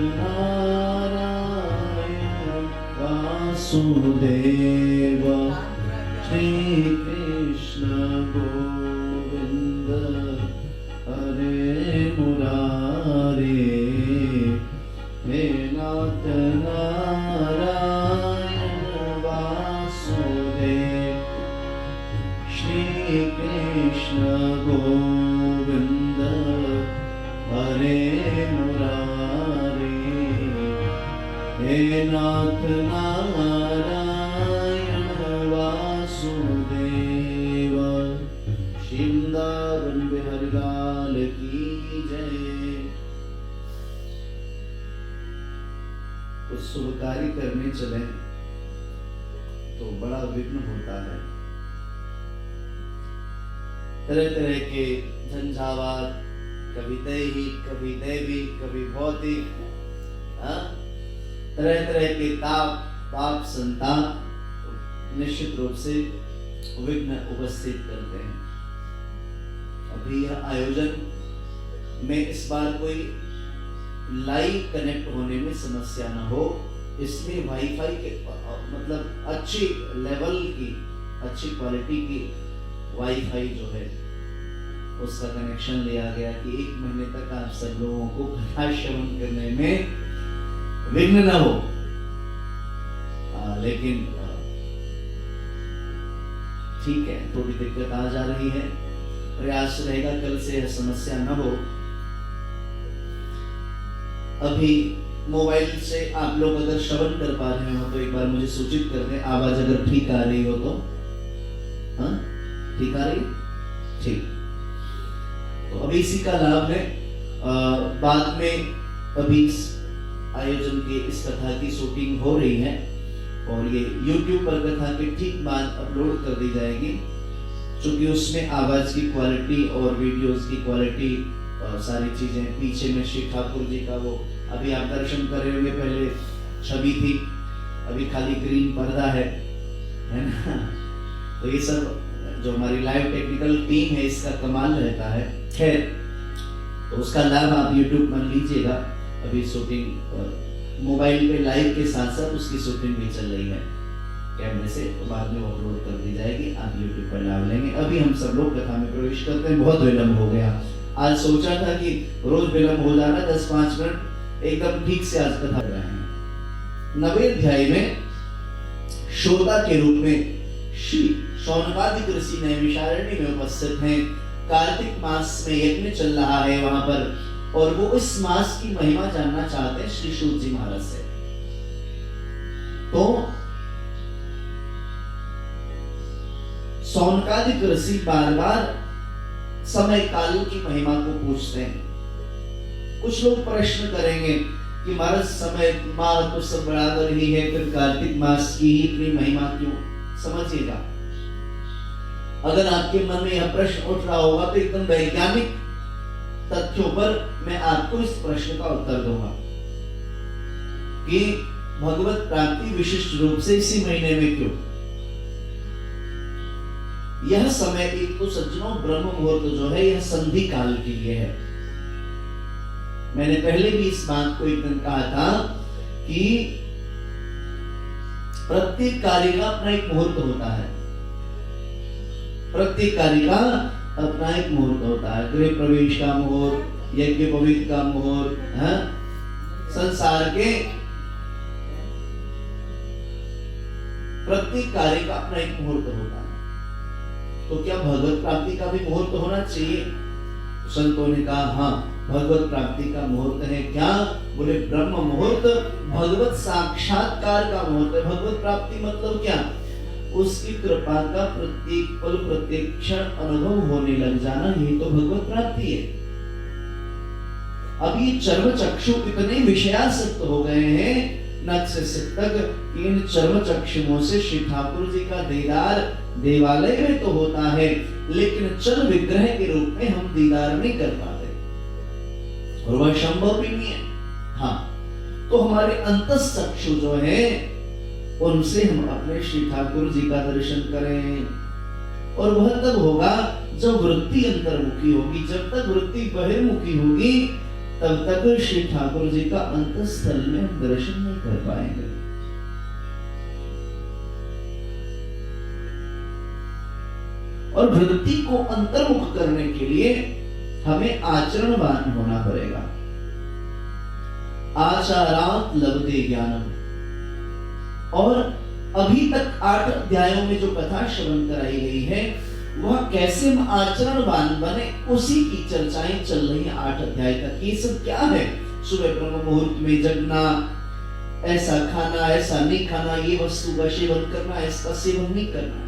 नारायण वासुदेव श्री कृष्ण गोविंद हरे मुरारे हे नाथ नारायण वासुदेव श्री कृष्ण गोविंद हरे मुरारे हे नाथ नारायण वासुदेव। श्री वृंदावन बिहारी लाल की जय। कुछ शुभ कार्य करने चले तो बड़ा विघ्न होता है। तरह तरह के झंझावात, कभी दैहिक, कभी दैविक, कभी भौतिक, तरह तरह के ताप पाप संताप निश्चित रूप से विघ्न उपस्थित करते हैं। अभी यह आयोजन में इस बार कोई लाइव कनेक्ट होने में समस्या न हो, इसलिए वाईफाई के मतलब अच्छी लेवल की, अच्छी क्वालिटी की वाईफाई जो है उसका कनेक्शन लिया गया कि 1 महीने तक आप सब लोगों को कथा श्रवण करने में विघ्न न हो। लेकिन ठीक है, थोड़ी दिक्कत आ जा रही है, प्रयास रहेगा कल से यह समस्या न हो। अभी मोबाइल से आप लोग अगर श्रवण कर पा रहे हो तो एक बार मुझे सूचित कर दें, आवाज अगर ठीक आ रही हो तो। हाँ, ठीक आ रही? ठीक। तो अभी इसी का लाभ है। बाद में अभी इस आयोजन के इस कथा की शूटिंग हो रही है और ये YouTube पर कथा के ठीक बाद अपलोड कर दी जाएगी, क्योंकि उसमें आवाज की क्वालिटी और वीडियोस की क्वालिटी सारी चीजें, पीछे में श्री ठाकुर जी का वो अभी आप दर्शन कर रहे होंगे, पहले छवि थी, अभी खाली ग्रीन पर्दा है ना। तो ये सब जो हमारी लाइव टेक्निकल टीम है इसका कमाल रहता है। खैर, तो उसका लाभ आप YouTube पर लीजिएगा। अभी शूटिंग मोबाइल पे लाइव के साथ साथ उसकी शूटिंग भी चल रही है कैमरे से, तो बाद में अपलोड कर दी जाएगी, आप YouTube पर लाभ लेंगे। अभी हम सब लोग कथा में प्रवेश करते हैं। बहुत विलंब हो गया, आज सोचा था कि रोज विलंब हो जाना, 10-5 मिनट एकदम ठीक से आज कथा कर रहे हैं। 9वें अध्याय में श्रोता के रूप में श्री शौनकादिक ऋषि नैमिषारण्य में उपस्थित हैं। कार्तिक मास में यज्ञ चल रहा है वहां पर, और वो इस मास की महिमा जानना चाहते हैं श्री सूत जी महाराज से। तो शौनकादिक ऋषि बार बार समय काल की महिमा को पूछते हैं। कुछ लोग प्रश्न करेंगे कि महाराज समय माह तो सब बराबर ही है, फिर कार्तिक मास की ही इतनी महिमा क्यों? समझिएगा, अगर आपके मन में यह प्रश्न उठ रहा होगा तो एकदम वैज्ञानिक तथ्यों पर मैं आपको इस प्रश्न का उत्तर दूंगा कि भगवत प्राप्ति विशिष्ट रूप से इसी महीने में क्यों? यह समय एक तो सज्जनों ब्रह्म मुहूर्त जो है यह संधि काल के लिए है। मैंने पहले भी इस बात को एक दिन कहा था कि प्रत्येक कार्य का अपना एक मुहूर्त होता है, प्रत्येक कार्य का अपना एक मुहूर्त होता है। गृह प्रवेश का मुहूर्त, यज्ञ पवित्र का मुहूर्त, संसार के प्रत्येक कार्य का अपना एक मुहूर्त होता है। तो क्या भगवत प्राप्ति का भी मुहूर्त होना चाहिए? संतों ने कहा हाँ, भगवत प्राप्ति का मुहूर्त है। क्या? बोले ब्रह्म मुहूर्त भगवत साक्षात्कार का मुहूर्त है। भगवत प्राप्ति मतलब क्या? उसकी कृपा का प्रत्येक पल प्रत्येक क्षण अनुभव होने लग जाना, यही तो भगवत प्राप्ति है। अब ये चर्म चक्षु इतने विषयासक्त हो गए हैं नख से सिर तक, इन चर्म चक्षुओं से श्री ठाकुर जी का दीदार देवालय में तो होता है, लेकिन चल विग्रह के रूप में हम दीदार नहीं कर पाते, और वह संभव भी नहीं है। हाँ, तो हमारे अंतःचक्षु जो है उनसे हम अपने श्री ठाकुर जी का दर्शन करें, और वह तब होगा जब वृत्ति अंतर्मुखी होगी। जब तक वृत्ति बहिर्मुखी होगी तब तक श्री ठाकुर जी का अंतःस्थल में हम दर्शन नहीं कर पाएंगे। और वृत्ति को अंतर्मुख करने के लिए हमें आचरणवान होना पड़ेगा। आचारात लभते ज्ञानम। और अभी तक 8 अध्यायों में जो कथा श्रवण कराई गई है वह कैसे हम आचरणवान बने उसी की चर्चाएं चल रही हैं 8 अध्याय तक। ये सब क्या है? सुबह ब्रह्म मुहूर्त में जगना, ऐसा खाना, ऐसा नहीं खाना, ये वस्तु का सेवन करना, इसका सेवन नहीं करना।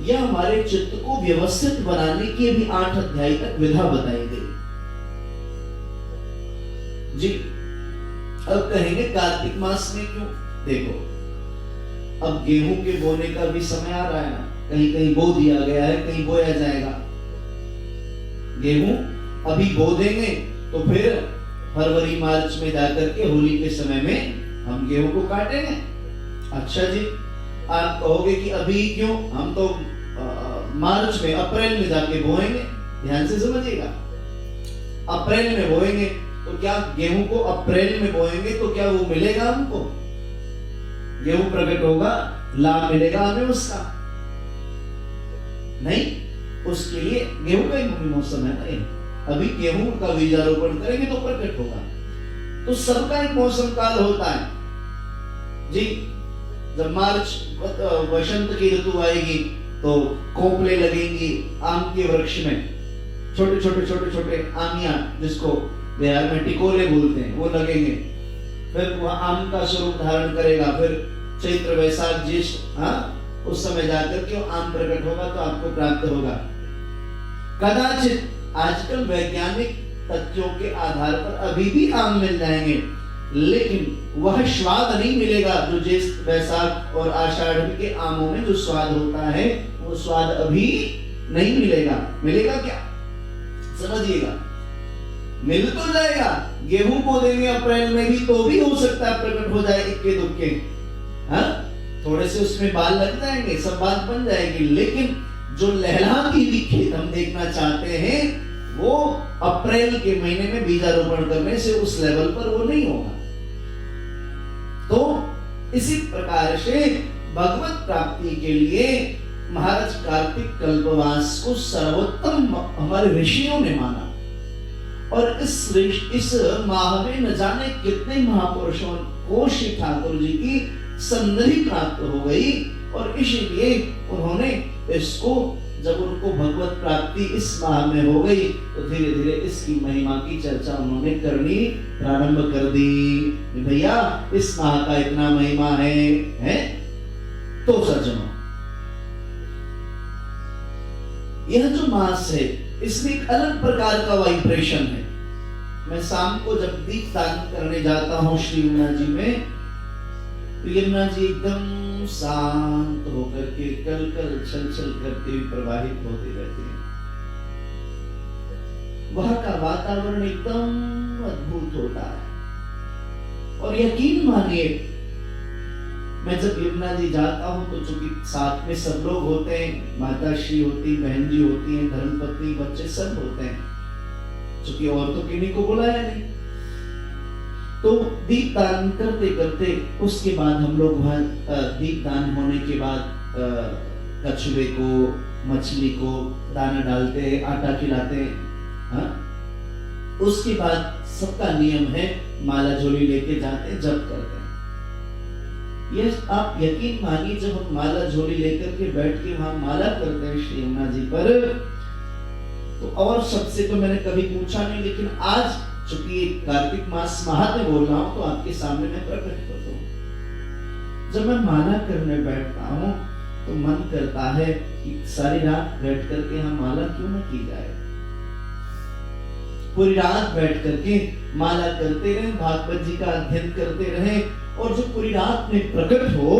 यह हमारे चित्त को व्यवस्थित बनाने की अभी 8 अध्याय तक विधा बताई गई जी। अब कहेंगे कार्तिक मास में क्यों? देखो, अब गेहूं के बोने का भी समय आ रहा है ना, कहीं कहीं बो दिया गया है, कहीं बोया जाएगा। गेहूं अभी बो देंगे तो फिर फरवरी मार्च में जाकर के होली के समय में हम गेहूं को काटेंगे। अच्छा जी, आप कहोगे कि अभी क्यों? हम तो मार्च में, अप्रैल में जाके बोएंगे। ध्यान से समझिएगा, अप्रैल में बोएंगे तो क्या गेहूं को अप्रैल में बोएंगे तो क्या वो मिलेगा हमको? गेहूं प्रकट होगा, लाभ मिलेगा हमें उसका? नहीं, उसके लिए गेहूं का ही मौसम है ना। अभी गेहूं का बीजारोपण करेंगे तो प्रकट होगा। तो सबका एक मौसम काल होता है जी। जब मार्च वसंत की ऋतु आएगी तो कोपले लगेंगी आम के वृक्ष में, छोटे छोटे आमियां, जिसको बिहार में टिकोले बोलते हैं, वो लगेंगे। फिर वह आम का स्वरूप धारण करेगा। फिर चैत्र वैशाख ज्येष्ठ, उस समय जाकर के आम प्रकट होगा तो आपको प्राप्त होगा। कदाचित आजकल वैज्ञानिक तथ्यों के आधार पर अभी भी आम मिल जाएंगे, लेकिन वह स्वाद नहीं मिलेगा जो ज्येष्ठ वैशाख और आषाढ़ के आमों में जो स्वाद होता है, वो स्वाद अभी नहीं मिलेगा। मिलेगा क्या? समझिएगा, मिल तो जाएगा। गेहूं को देंगे अप्रैल में भी तो भी हो सकता है प्रकट हो जाए इक्के दुक्के, थोड़े से उसमें बाल लग जाएंगे, सब बात बन जाएगी। लेकिन जो लहलहाती हुई खेत हम देखना चाहते हैं वो अप्रैल के महीने में बीजारोपण करने से उस लेवल पर वो नहीं होगा। तो इसी प्रकार से भगवत प्राप्ति के लिए महाराज कार्तिक कल्पवास को सर्वोत्तम हमारे ऋषियों ने माना। और इस माह में न जाने कितने महापुरुषों को श्री ठाकुर जी की सन्निधि प्राप्त हो गई। और इसीलिए उन्होंने इसको, जब उनको भगवत प्राप्ति इस माह में हो गई तो धीरे धीरे इसकी महिमा की चर्चा उन्होंने करनी प्रारंभ कर दी। भैया इस माह का इतना महिमा है? तो सज्जनों, यह जो मास है इसमें एक अलग प्रकार का वाइब्रेशन है। मैं शाम को जब दीपदान करने जाता हूँ श्री यमुना जी में, तो यमुना जी एकदम शांत होकर के कल छल छल करते हुए प्रवाहित होते रहते हैं। वहां का वातावरण एकदम अद्भुत होता है। और यकीन मानिए, मैं जब यमुना जी जाता हूँ तो चूंकि साथ में सब लोग होते हैं, माता श्री होती, बहन जी होती हैं, धर्मपत्नी, बच्चे सब होते हैं, चूंकि और तो किन्हीं को बुलाया नहीं। तो दीपदान करते करते उसके बाद हम लोग वहां दीपदान होने के बाद कछुए को, मछली को दाना डालते, आटा खिलाते। उसके बाद सबका नियम है माला झोली लेके जाते, जप करते हैं। ये आप यकीन मानिए, जब हम माला झोली लेकर के बैठ के वहां माला करते हैं श्री यमुना जी पर, तो और सबसे तो मैंने कभी पूछा नहीं, लेकिन आज चूंकि कार्तिक मास माह में बोल रहा हूं तो आपके सामने मैं प्रकट करता हूं। जब मैं माला करने बैठता हूं तो मन करता है कि सारी रात बैठ करके हम माला क्यों न की जाए। पूरी रात बैठ करके माला करते रहे, भागवत जी का अध्ययन करते रहे, और जो पूरी रात में प्रकट हो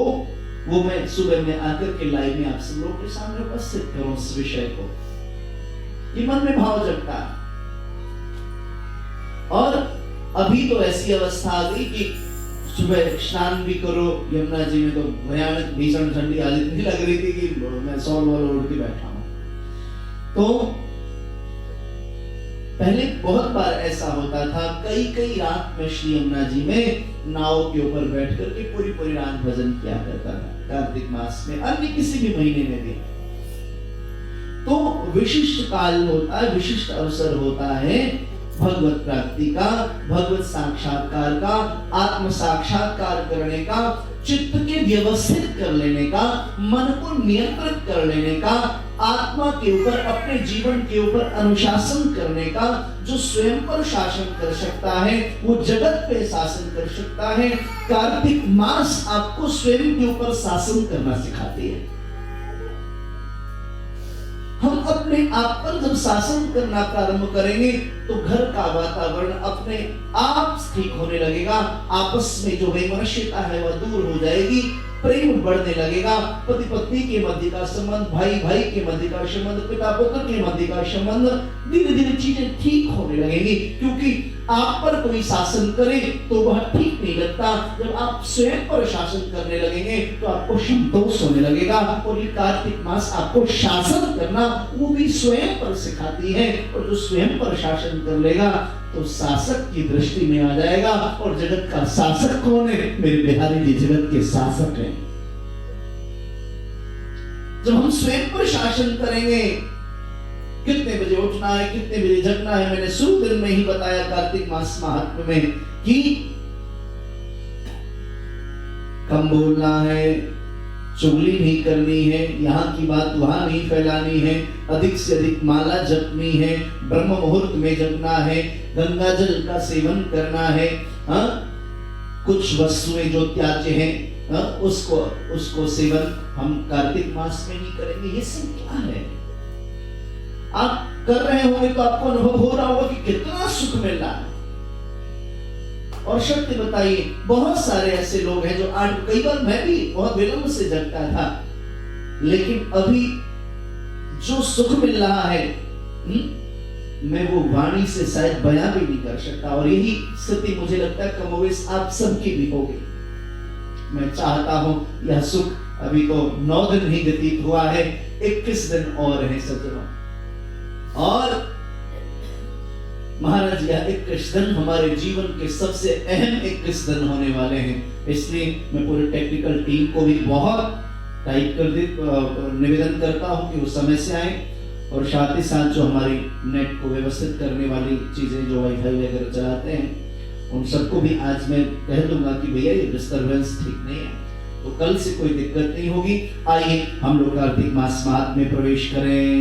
वो मैं सुबह में आकर के लाइव में आप सब लोगों के सामने उपस्थित करूं उस विषय को। ये मन में भाव जगता है। और अभी तो ऐसी अवस्था आ गई कि सुबह स्नान भी करो, यमुना जी में तो भयानक भीषण ठंडी हालत नहीं लग रही थी कि मैं सॉल वाला उड़ के बैठा हूं। तो पहले बहुत बार ऐसा होता था, कई कई रात में श्री यमुना जी में नाव के ऊपर बैठ करके पूरी पूरी रात भजन किया करता था, कार्तिक मास में, अन्य किसी भी महीने में भी। तो विशिष्ट काल होता है, विशिष्ट अवसर होता है भगवत प्राप्ति का, भगवत साक्षात्कार का, आत्म साक्षात्कार करने का, चित्त के व्यवस्थित कर लेने का, मन को नियंत्रित कर लेने का, आत्मा के ऊपर, अपने जीवन के ऊपर अनुशासन करने का। जो स्वयं पर शासन कर सकता है वो जगत पे शासन कर सकता है। कार्तिक मास आपको स्वयं के ऊपर शासन करना सिखाती है। हम अपने आप पर जब शासन करना प्रारंभ करेंगे तो घर का वातावरण अपने आप ठीक होने लगेगा, आपस में जो वैमनस्यता है वह दूर हो जाएगी, प्रेम बढ़ने लगेगा, पति पत्नी के मध्य का संबंध, भाई भाई के मध्य का संबंध, पिता पुत्र के मध्य का संबंध, धीरे धीरे चीजें ठीक होने लगेंगी। क्योंकि आप पर कोई शासन करे तो वह ठीक नहीं लगता। जब आप स्वयं पर शासन करने लगेंगे तो आपको संतोष होने लगेगा। और ये कार्तिक मास आपको शासन करना वो भी स्वयं पर सिखाती है। और जो स्वयं पर शासन कर लेगा तो शासक की दृष्टि में आ जाएगा। और जगत का शासक कौन है? मेरे बिहारी जी जगत के शासक हैं। जब हम स्वयं पर शासन करेंगे, कितने बजे उठना है, कितने बजे जगना है, मैंने शुरू दिन में ही बताया कार्तिक मास महात्म्य में कि कम बोलना है, चुगली नहीं करनी है, यहाँ की बात वहां नहीं फैलानी है, अधिक से अधिक माला जपनी है, ब्रह्म मुहूर्त में जगना है, गंगा जल का सेवन करना है, कुछ वस्तुएं जो त्याज्य हैं उसको सेवन हम कार्तिक मास में नहीं करेंगे। ये सब क्या है? आप कर रहे होंगे तो आपको अनुभव हो रहा होगा कि कितना सुख मिल रहा है। और सत्य बताइए, बहुत सारे ऐसे लोग हैं जो कई बार मैं भी बहुत विलंब से जगता था, लेकिन अभी जो सुख मिल रहा है मैं वो वाणी से शायद बयां भी नहीं कर सकता। और यही स्थिति मुझे लगता है कमोवेश आप सबकी भी होगी। मैं चाहता हूं यह सुख, अभी तो 9 दिन ही व्यतीत हुआ है, 21 दिन और है सज्जनों। और महाराज यह 21 दिन हमारे जीवन के सबसे अहम 21 दिन होने वाले हैं। इसलिए मैं पूरी टेक्निकल टीम को भी बहुत टाइप कर निवेदन करता हूं कि वो समय से आए। और साथ ही साथ जो हमारी नेट को व्यवस्थित करने वाली चीजें, जो वाईफाई वगैरह चलाते हैं, उन सबको भी आज मैं कह दूंगा कि भैया ये डिस्टर्बेंस ठीक नहीं है, तो कल से कोई दिक्कत नहीं होगी। आइए हम लोग कार्तिक मास महात्म्य में प्रवेश करें।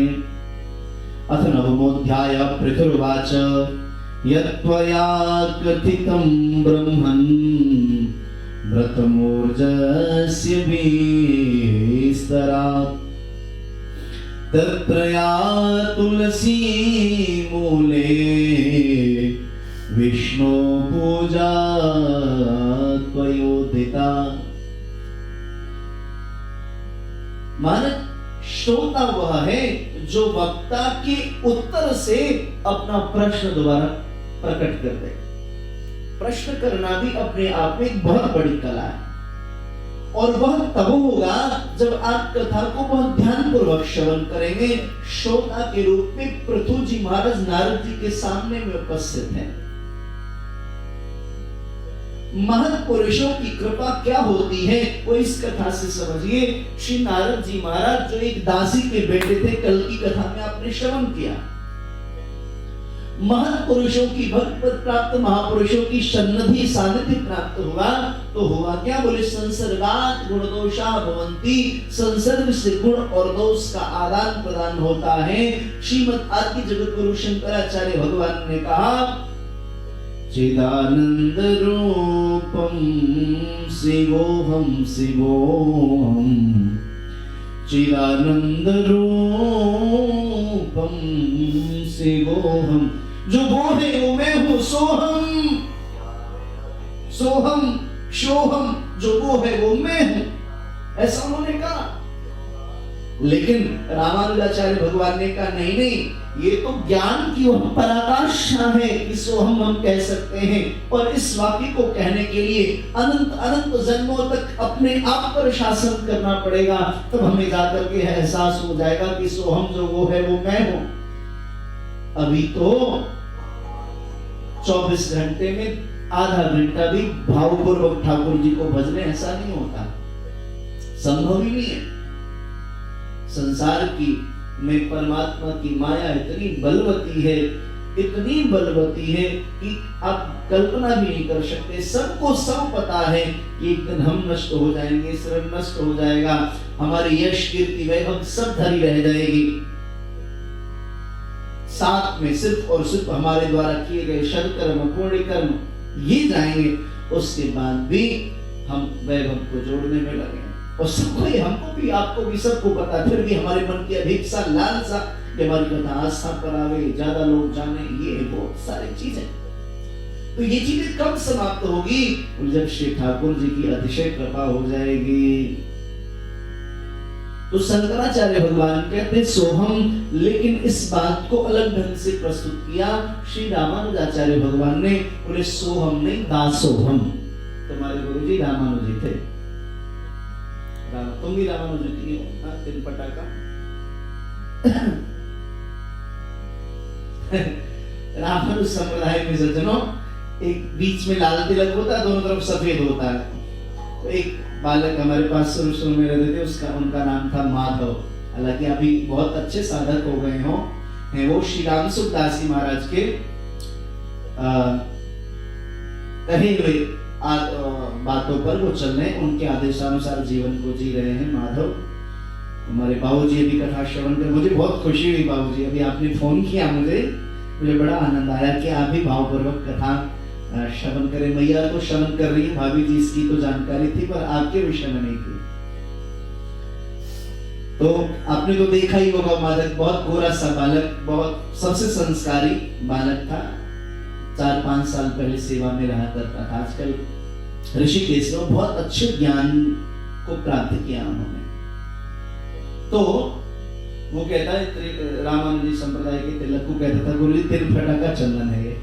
अथ नवमोऽध्याय। पृथुर्वाच यत्त्वया कथितं ब्रह्मन् व्रतमूर्जस्य विस्तरात् तत्र या तुलसी मूले विष्णु पूजा त्वयोदिता। मानक श्रोता वह है जो वक्ता के उत्तर से अपना प्रश्न दोबारा प्रकट कर दे। प्रश्न करना भी अपने आप में एक बहुत बड़ी कला है। और वह तब होगा जब आप कथा को बहुत ध्यानपूर्वक श्रवण करेंगे। श्रोता के रूप में पृथु जी महाराज नारद जी के सामने में उपस्थित हैं। महत पुरुषों की कृपा क्या होती है वो इस कथा से समझिए। श्री नारद जी महाराज जो एक दासी के बेटे थे, कल की कथा में आपने श्रवण किया। महत पुरुषों की भक्त प्राप्त, महापुरुषों की सन्निधि सानिध्य प्राप्त हुआ तो हुआ क्या? बोले संसर्गात गुण दोषा भवन्ति। संसर्ग से गुण और दोष का आदान प्रदान होता है। श्रीमद् आदि जगत गुरु शंकराचार्य भगवान ने कहा चिदानंद रूपम शिवोहम शिवोहम, चिदानंद रूपम शिवोहम। जो वो है वो मैं हूं, सोहम सोहम शोहम। जो वो है वो मैं हूं, ऐसा उन्होंने कहा। लेकिन रामानुजाचार्य भगवान ने कहा नहीं नहीं, ये तो ज्ञान की वह पराकाष्ठा है, इसको हम कह सकते हैं। और इस वाक्य को कहने के लिए अनंत अनंत जन्मों तक अपने आप पर शासन करना पड़ेगा, तब हमें जाकर के एहसास हो जाएगा कि सोहम जो वो है वो मैं हूं। अभी तो 24 घंटे में आधा घंटा भी भावपूर्वक ठाकुर जी को भजने, ऐसा नहीं होता, संभव ही नहीं है। संसार की में परमात्मा की माया इतनी बलवती है, इतनी बलवती है कि आप कल्पना भी नहीं कर सकते। सबको सब पता है कि एक दिन हम नष्ट हो जाएंगे, शरीर नष्ट हो जाएगा, हमारी यश कीर्ति वैभव सब धरी रह जाएगी। साथ में सिर्फ और सिर्फ हमारे द्वारा किए गए सत्कर्म पुण्य कर्म ये जाएंगे, उसके बाद भी हम वैभव को जोड़ने में लगे। और सबको ही, हमको भी, आपको भी, सबको पता, फिर भी हमारे मन की अभिप्सा लालसा कि हमारी कथा आस्था पर आवे, ज्यादा लोग जाने, ये बहुत सारी चीजें। तो ये चीजें कब समाप्त होगी? जब श्री ठाकुर जी की अतिशय कृपा हो जाएगी। तो शंकराचार्य भगवान कहते सोहम, लेकिन इस बात को अलग ढंग से प्रस्तुत किया श्री रामानुजाचार्य भगवान ने। बोले सोहम नहीं, दासोहम। तुम्हारे गुरु जी रामानुजी थे, तुम भी रामानुजी की हो, तिल पटाका। रामानुज संप्रदाय में सज्जनों, एक बीच में लाल तिलक होता है, दोनों तरफ सफेद होता है। तो एक बालक हमारे पास शुरू में रहते थे, उनका नाम था माधव। हालांकि अभी बहुत अच्छे साधक हो गए हो हैं। वो श्री राम सुखदास जी महाराज के कहे हुए बातों पर वो चल रहे हैं, उनके आदेशानुसार जीवन को जी रहे हैं माधव। हमारे बाबूजी अभी कथा श्रवण कर, मुझे बहुत खुशी हुई बाबूजी, अभी आपने फोन किया, मुझे बड़ा आनंद आया कि आप भी भावपूर्वक कथा श्रवण करें। मैया तो श्रवण कर रही है, भाभी जी इसकी तो जानकारी थी, पर आपके विषय में नहीं थी। तो आपने तो देखा ही होगा, माधव बहुत गोरा सा बालक, बहुत सबसे संस्कारी बालक था। 4-5 साल पहले सेवा में रहा करता था। आजकल ऋषिकेश में बहुत अच्छे ज्ञान को प्राप्त किया उन्होंने। तो वो कहता है, रामानुजी संप्रदाय के तिलक को कहता था, गुरु जी 3 फटाका चंदन है ये,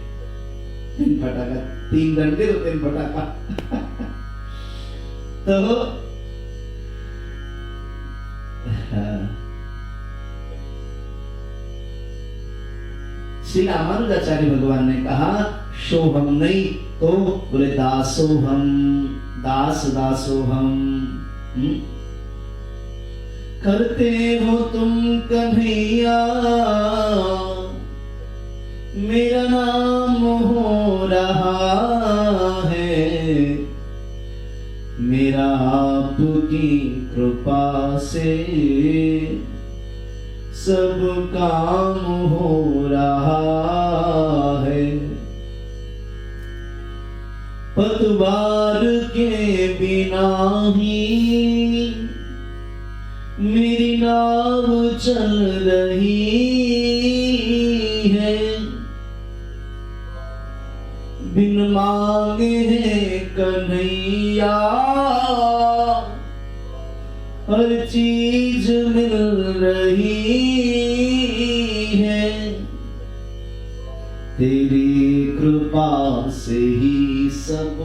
3 फटाका, 3 डंडे तो 3 फटाका। तो श्री रामानुजाचार्य भगवान ने कहा सोहम नहीं, तो बोले दासोहम, दास दासोहम। करते हो तुम कन्हैया, मेरा नाम हो रहा है, मेरा आपकी कृपा से सब काम हो रहा है। पतवार के बिना ही मेरी नाव चल रही है, बिन मांगे है कन्हैया हर चीज मिल रही है। तेरी कृपा से ही सब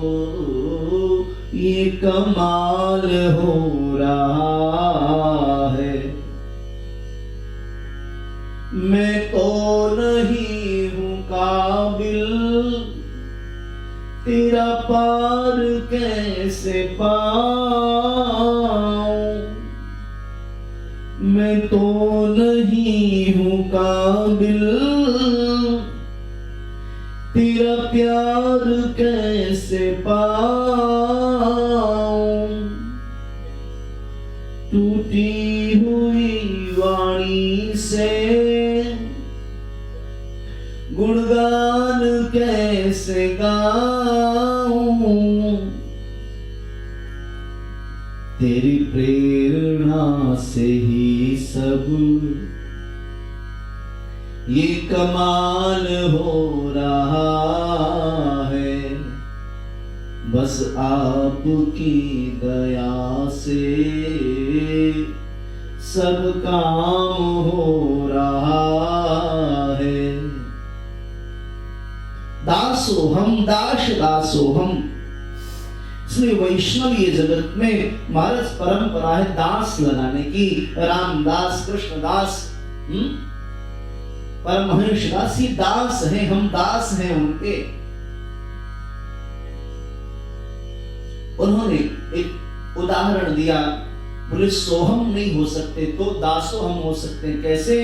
ये कमाल हो रहा है। मैं तो नहीं हूँ काबिल, तेरा पार कैसे पाऊं। मैं तो नहीं हूँ काबिल, तेरा प्यार कैसे पाऊं। टूटी हुई वाणी से गुणगान कैसे गाऊं। तेरी प्रेरणा से ही सब ये कमाल हो रहा है। बस आपकी दया से सब काम हो रहा है। दासोहम, दास दासोहम। इसलिए वैष्णवीय जगत में महाराज परंपरा है दास लगाने की। रामदास, कृष्णदास, परमहंस दास, ये दास हैं, हम दास हैं उनके। उन्होंने एक उदाहरण दिया, बोले सोहम नहीं हो सकते तो दासोहम हो सकते हैं। कैसे?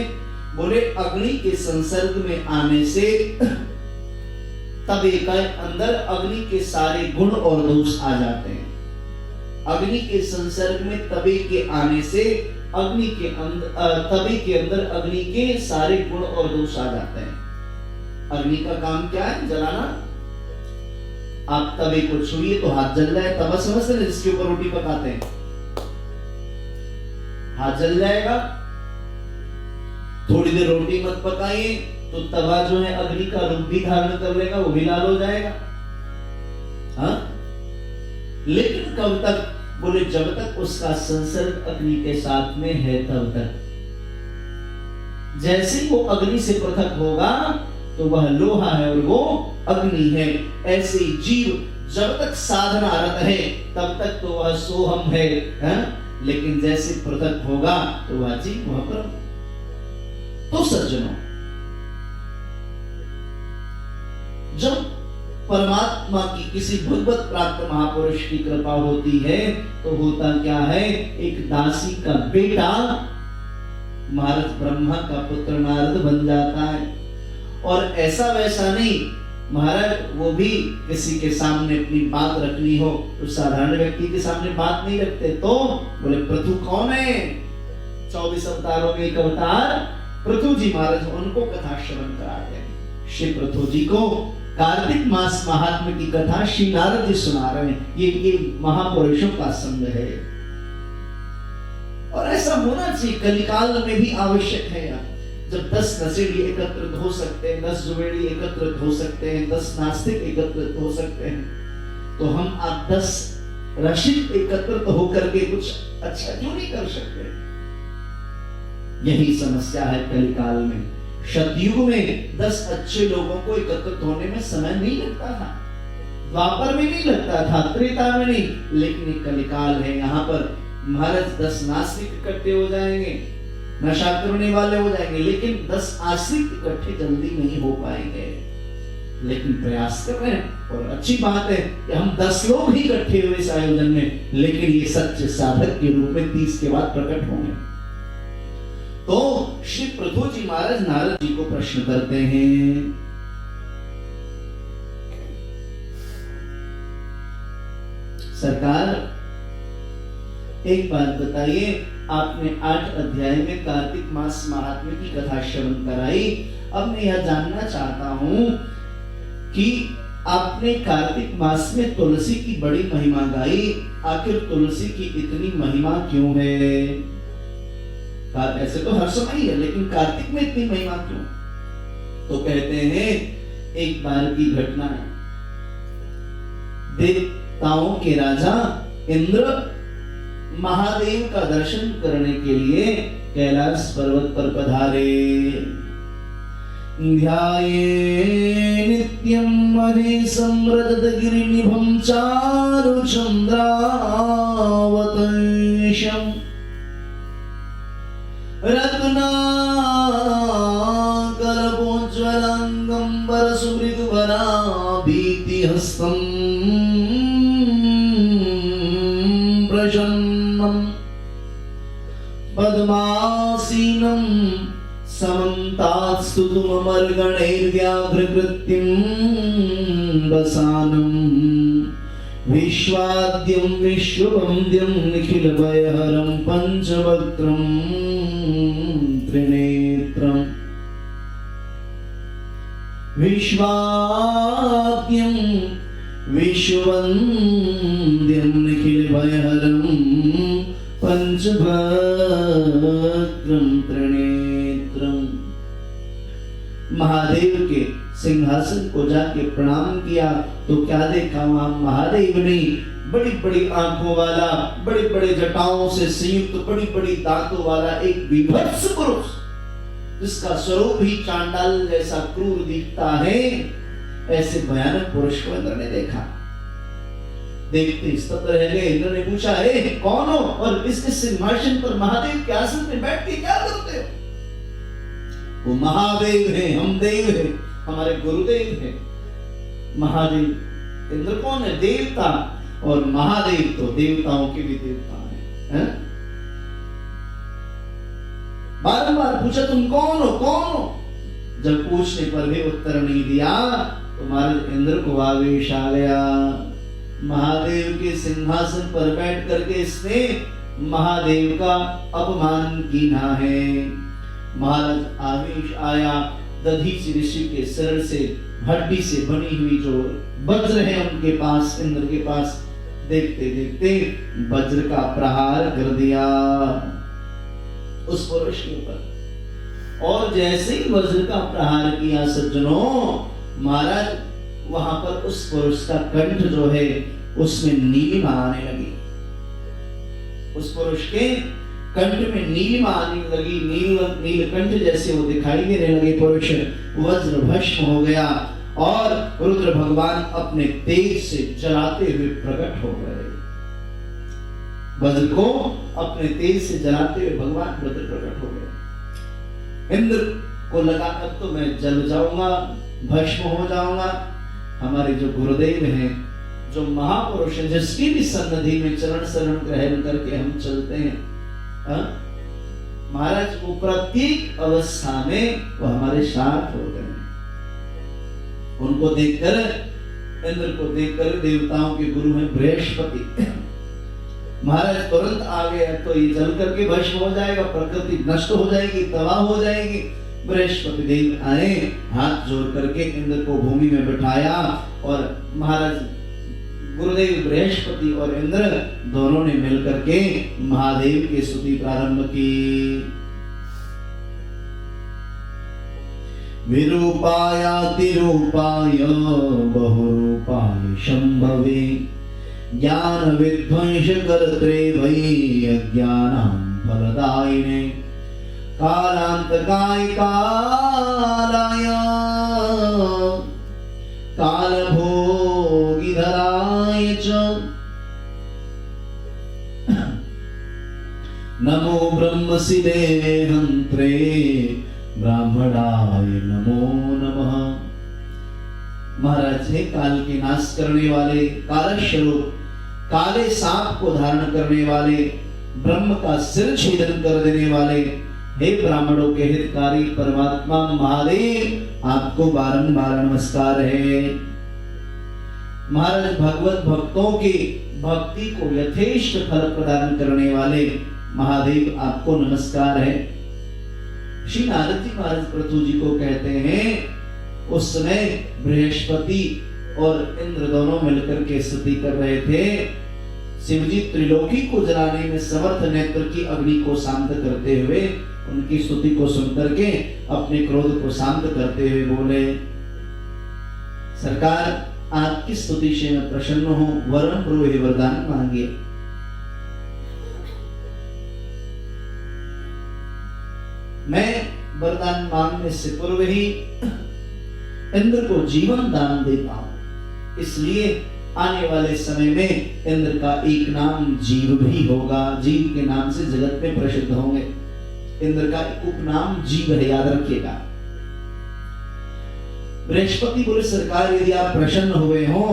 बोले अग्नि के संसर्ग में आने से तब एक अंदर अग्नि के सारे गुण और दोष आ जाते हैं। अग्नि के संसर्ग में तबे के आने से अग्नि के अंदर तबे के अंदर अग्नि के सारे गुण और दोष आ जाते हैं। अग्नि का काम क्या है? जलाना। आप तवे को छुइए तो हाथ जल जाए, तवा समझते हैं जिसके ऊपर रोटी पकाते हैं, हाथ जल जाएगा। थोड़ी देर रोटी मत पकाइए तो तवा जो है अग्नि का रूप भी धारण कर लेगा, वो भी लाल हो जाएगा। हाँ? लेकिन कब तक? बोले जब तक उसका संसर्ग अग्नि के साथ में है तब तक। जैसे ही वो अग्नि से पृथक होगा तो वह लोहा है और वो अग्नि है। ऐसे ही जीव जब तक साधनारत है तब तक तो वह सोहम है, लेकिन जैसे पृथक होगा तो वह जीव, वह ब्रह्म। तो सज्जनों, जब परमात्मा की किसी भगवत प्राप्त महापुरुष की कृपा होती है तो होता क्या है? एक दासी का बेटा महाराज ब्रह्मा का पुत्र नारद बन जाता है। और ऐसा वैसा नहीं, महाराज वो भी किसी के सामने अपनी बात रखनी हो तो साधारण व्यक्ति के सामने बात नहीं रखते। तो बोले पृथु कौन है? 24 अवतारों में एक अवतार पृथु जी महाराज, उनको कथा श्रवण कराते हैं। श्री पृथु जी को कार्तिक मास महात्म्य की कथा श्री नारद जी सुना रहे हैं। ये महापुरुषों का संग है और ऐसा होना चाहिए। कलिकाल में भी आवश्यक है यार। जब 10 नशेड़ी एकत्रित हो सकते हैं, 10 जुबेड़ी एकत्रित हो सकते हैं, 10 नास्तिक एकत्रित हो सकते हैं, तो हम आप 10 रसिक एकत्रित होकर के कुछ अच्छा क्यों नहीं कर सकते? यही समस्या है कलिकाल में। सतयुग में 10 अच्छे लोगों को एकत्रित होने में समय नहीं लगता था, द्वापर में नहीं लगता था, त्रेता में नहीं, लेकिन कलिकाल है। यहाँ पर महाराज 10 नास्तिक इकट्ठे हो जाएंगे, नशा करने वाले हो जाएंगे, लेकिन 10 आस्तिक इकट्ठे जल्दी नहीं हो पाएंगे। लेकिन प्रयास कर रहे हैं और अच्छी बात है कि हम 10 लोग ही इकट्ठे हुए इस आयोजन में, लेकिन ये सच्चे साधक के रूप में 30 के बाद प्रकट होंगे। तो श्री पृथु जी महाराज नारद जी को प्रश्न करते हैं, सरकार एक बात बताइए, आपने 8 अध्याय में कार्तिक मास महात्म्य की कथा श्रवण कराई। अब मैं यह जानना चाहता हूं कि आपने कार्तिक मास में तुलसी की बड़ी महिमा गाई, आखिर तुलसी की इतनी महिमा क्यों है? ऐसे तो हर समय ही है, लेकिन कार्तिक में इतनी महिमा क्यों? तो कहते हैं एक बार की घटना है। देवताओं के राजा इंद्र महादेव का दर्शन करने के लिए कैलाश पर्वत पर पधारे। ध्याये नित्यं महेशं रजतगिरिनिभं चारुचन्द्रावतंशं रत्नाकरपोज्ज्वलांगं वरसुमृदुवराभीतिहस्तं प्रसन्नं पद्मासीनं समन्तात्स्तुतुममर्गणैर्व्याघ्रकृत्यं वसानं विश्वाद्यं विश्ववन्द्यं निखिलभयहरं पंचवक्त्रं त्रिनेत्रं विश्वाद्यं विश्ववन्द्यं निखिलभयहरं पंचवक्त्रं त्रिनेत्रं। महादेव के सिंहासन को जाके प्रणाम किया तो क्या देखा? वहां महादेव ने बड़ी बड़ी आंखों वाला, बड़ी बड़ी जटाओं से संयुक्त, बड़ी बड़ी दांतों वाला एक विभत्स पुरुष, जिसका स्वरूप ही चांडाल जैसा क्रूर दिखता है, ऐसे भयानक पुरुष को इंद्र ने देखा। देखते स्तब्ध रह गए। इंद्र ने पूछा, हे कौन हो और इस सिंहासन पर महादेव के आसन में बैठ के क्या करते हो? वो महादेव है, हम देव है, हमारे गुरुदेव है। महादेव इंद्र कौन है? देवता। और महादेव तो देवताओं के भी देवता हैं। बारंबार पूछा तुम कौन हो, कौन हो? जब पूछने पर भी उत्तर नहीं दिया तो महाराज इंद्र को आवेश आ गया। महादेव के सिंहासन पर बैठ करके इसने महादेव का अपमान कीना है। महाराज आवेश आया, दधीचि ऋषि के सिर से हड्डी से बनी हुई जो वज्र है उनके पास, इंद्र के पास, देखते देखते वज्र का प्रहार कर दिया उस पुरुष के ऊपर। और जैसे ही वज्र का प्रहार किया सज्जनों, महाराज वहां पर उस पुरुष का कंठ जो है उसमें नीलिमा आने लगी। उस पुरुष के कंठ में नीलिमा आने लगी, नीलकंठ जैसे वो दिखाई देने लगे। पुरुष वज्र भस्म हो गया और रुद्र भगवान अपने तेज से जलाते हुए प्रकट हो गए। वज्र को अपने तेज से जलाते हुए भगवान रुद्र प्रकट हो गए। इंद्र को लगा अब तो मैं जल जाऊंगा, भस्म हो जाऊंगा। हमारे जो गुरुदेव हैं, जो महापुरुष हैं, जिसकी भी सन्निधि में चरण शरण ग्रहण करके हम चलते हैं, महाराज वो प्रत्येक अवस्था में वो हमारे साथ होते हैं। उनको देखकर, इंद्र को देखकर देवताओं के गुरु हैं बृहस्पति, महाराज तुरंत आ गए। तो ये जल करके भस्म हो जाएगा, प्रकृति नष्ट हो जाएगी, तबाह हो जाएगी। बृहस्पति देव आए, हाथ जोड़ करके इंद्र को भूमि में बिठाया और महाराज गुरुदेव बृहस्पति और इंद्र दोनों ने मिलकर के महादेव की स्तुति प्रारंभ की। विरूपायातिरूपाय बहुरूपाय शंभवे ज्ञान विध्वंस कर्त्रे वै अज्ञानां फलदायिने कालांतकाय कालाय कालभोगिधराय च नमो ब्रह्मशिवे हंत्रे ब्राह्मणाय नमो नमः। महाराज है काल के नाश करने वाले, काल स्वरूप, काले सांप को धारण करने वाले, ब्रह्म का सिर छेदन कर देने वाले, हे ब्राह्मणों के हितकारी परमात्मा महादेव, आपको बारंबार नमस्कार है। महाराज भगवत भक्तों की भक्ति को यथेष्ट फल प्रदान करने वाले महादेव, आपको नमस्कार है। श्री नारद जी महाराज पृथु जी को कहते हैं, उस समय बृहस्पति और इंद्र दोनों मिलकर के स्तुति कर रहे थे। शिवजी त्रिलोकी को जलाने में समर्थ नेत्र की अग्नि को शांत करते हुए उनकी स्तुति को सुनकर के अपने क्रोध को शांत करते हुए बोले, सरकार आपकी स्तुति से मैं प्रसन्न हूं, वरम प्रोहे वरदान मांगिए। मैं वरदान मांगने से पूर्व ही इंद्र को जीवन दान देता हूं, इसलिए आने वाले समय में इंद्र का एक नाम जीव भी होगा, जीव के नाम से जगत में प्रसिद्ध होंगे। इंद्र का एक उपनाम जीव है, याद रखिएगा। बृहस्पति बोले, सरकार यदि आप प्रसन्न हुए हो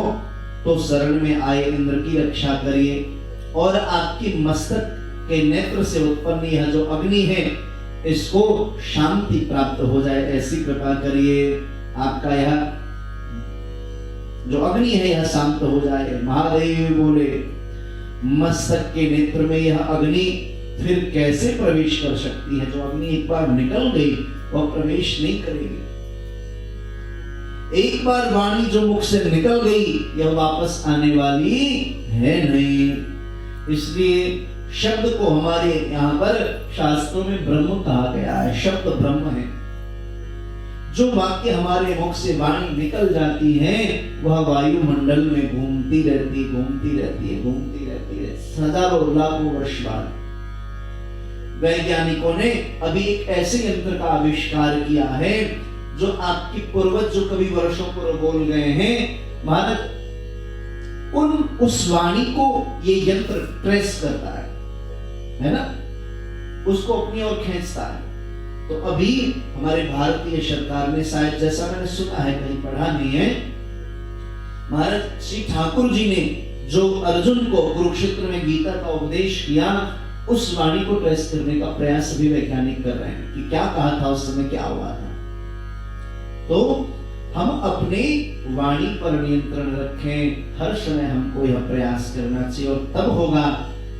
तो शरण में आए इंद्र की रक्षा करिए और आपकी मस्तक के नेत्र से उत्पन्न यह जो अग्नि है इसको शांति प्राप्त हो जाए, ऐसी कृपा करिए। आपका यह जो अग्नि है यह शांत हो जाए। महादेव बोले, मस्तक के नेत्र में यह अग्नि फिर कैसे प्रवेश कर सकती है? जो अग्नि एक बार निकल गई वह प्रवेश नहीं करेगी। एक बार वाणी जो मुख से निकल गई यह वापस आने वाली है नहीं। इसलिए शब्द को हमारे यहाँ पर शास्त्रों में ब्रह्म कहा गया है। शब्द ब्रह्म है। जो वाक्य हमारे मुख से वाणी निकल जाती है वह वायुमंडल में घूमती रहती है हजारों लाखों वर्ष बाद। वैज्ञानिकों ने अभी एक ऐसे यंत्र का आविष्कार किया है जो आपकी पूर्वज जो कभी वर्षों पूर्व बोल गए हैं, महाराज उस वाणी को ये यंत्र ट्रेस करता है ना, उसको अपनी ओर खींचता है। तो अभी हमारे भारतीय सरकार ने शायद, जैसा मैंने सुना है, कहीं पढ़ा नहीं है, महाराज श्री ठाकुर जी ने जो अर्जुन को कुरुक्षेत्र में गीता का उपदेश किया, उस वाणी को ट्रेस करने का प्रयास सभी वैज्ञानिक कर रहे हैं कि क्या कहा था उस समय, क्या हुआ था। तो हम अपने वाणी पर नियंत्रण रखें, हर समय हमको यह प्रयास करना चाहिए, और तब होगा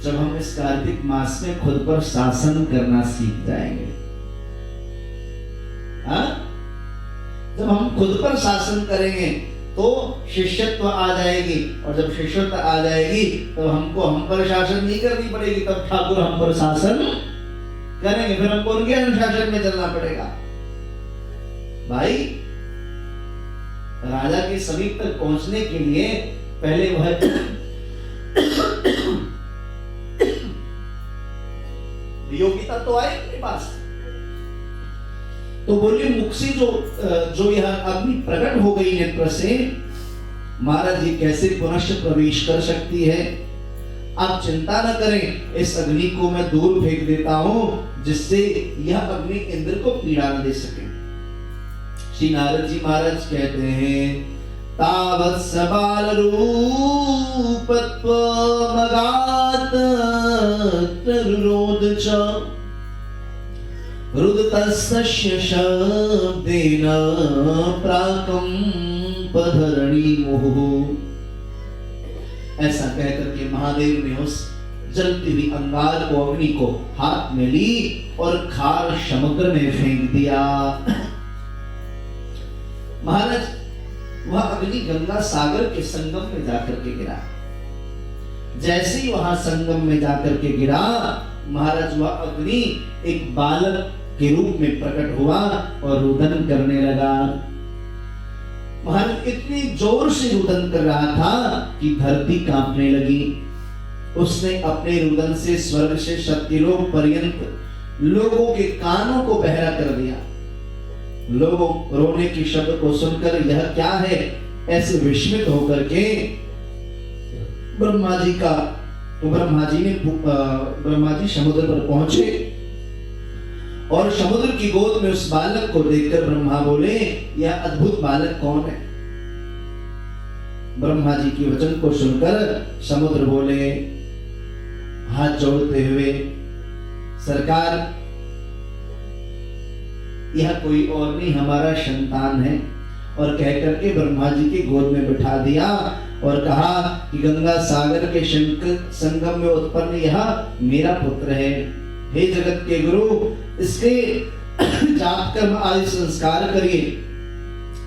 जब हम इस कार्तिक मास में खुद पर शासन करना सीख जाएंगे। जब हम खुद पर शासन करेंगे तो शिष्यत्व आ जाएगी, और जब शिष्यत्व आ जाएगी तब हमको हम पर शासन नहीं करनी पड़ेगी, तब ठाकुर हम पर शासन करेंगे, फिर हमको उनके अनुशासन में चलना पड़ेगा। भाई राजा के समीप तक पहुंचने के लिए पहले वह योग्यता तो आए अपने पास। तो बोले मुख से जो यह अग्नि प्रकट हो गई नेत्र से, महाराज ये कैसे पुनश्च प्रवेश कर सकती है? आप चिंता न करें, इस अग्नि को मैं दूर फेंक देता हूं, जिससे यह अग्नि इंद्र को पीड़ा न दे सके। श्री नारद जी महाराज कहते हैं, तावत् सबाल रूपत्व मगात तरुरोध च रुदतस्य शब्देन प्राकंपधरणी मुहुः। ऐसा कहकर के महादेव ने उस जलती हुई अंगार को, अग्नि को हाथ में ली और खार समुद्र में फेंक दिया। महाराज वह अग्नि गंगा सागर के संगम में जाकर के गिरा। जैसे ही वहां संगम में जाकर के गिरा, महाराज वह अग्नि एक बालक के रूप में प्रकट हुआ और रुदन करने लगा। महाराज इतनी जोर से रुदन कर रहा था कि धरती कांपने लगी। उसने अपने रुदन से स्वर्ग से सत्यलोक पर्यंत लोगों के कानों को बहरा कर दिया। लोगों रोने की शब्द को सुनकर यह क्या है ऐसे विस्मित होकर के ब्रह्मा जी समुद्र पर पहुंचे, और समुद्र की गोद में उस बालक को देखकर ब्रह्मा बोले, यह अद्भुत बालक कौन है? ब्रह्मा जी की वचन को सुनकर समुद्र बोले हाथ जोड़ते हुए, सरकार यह कोई और नहीं हमारा संतान है। और कहकर के ब्रह्मा जी की गोद में बिठा दिया और कहा कि गंगा सागर के संगम में उत्पन्न यह मेरा पुत्र है। हे जगत के गुरु, इसके जात कर्म आदि संस्कार करिए।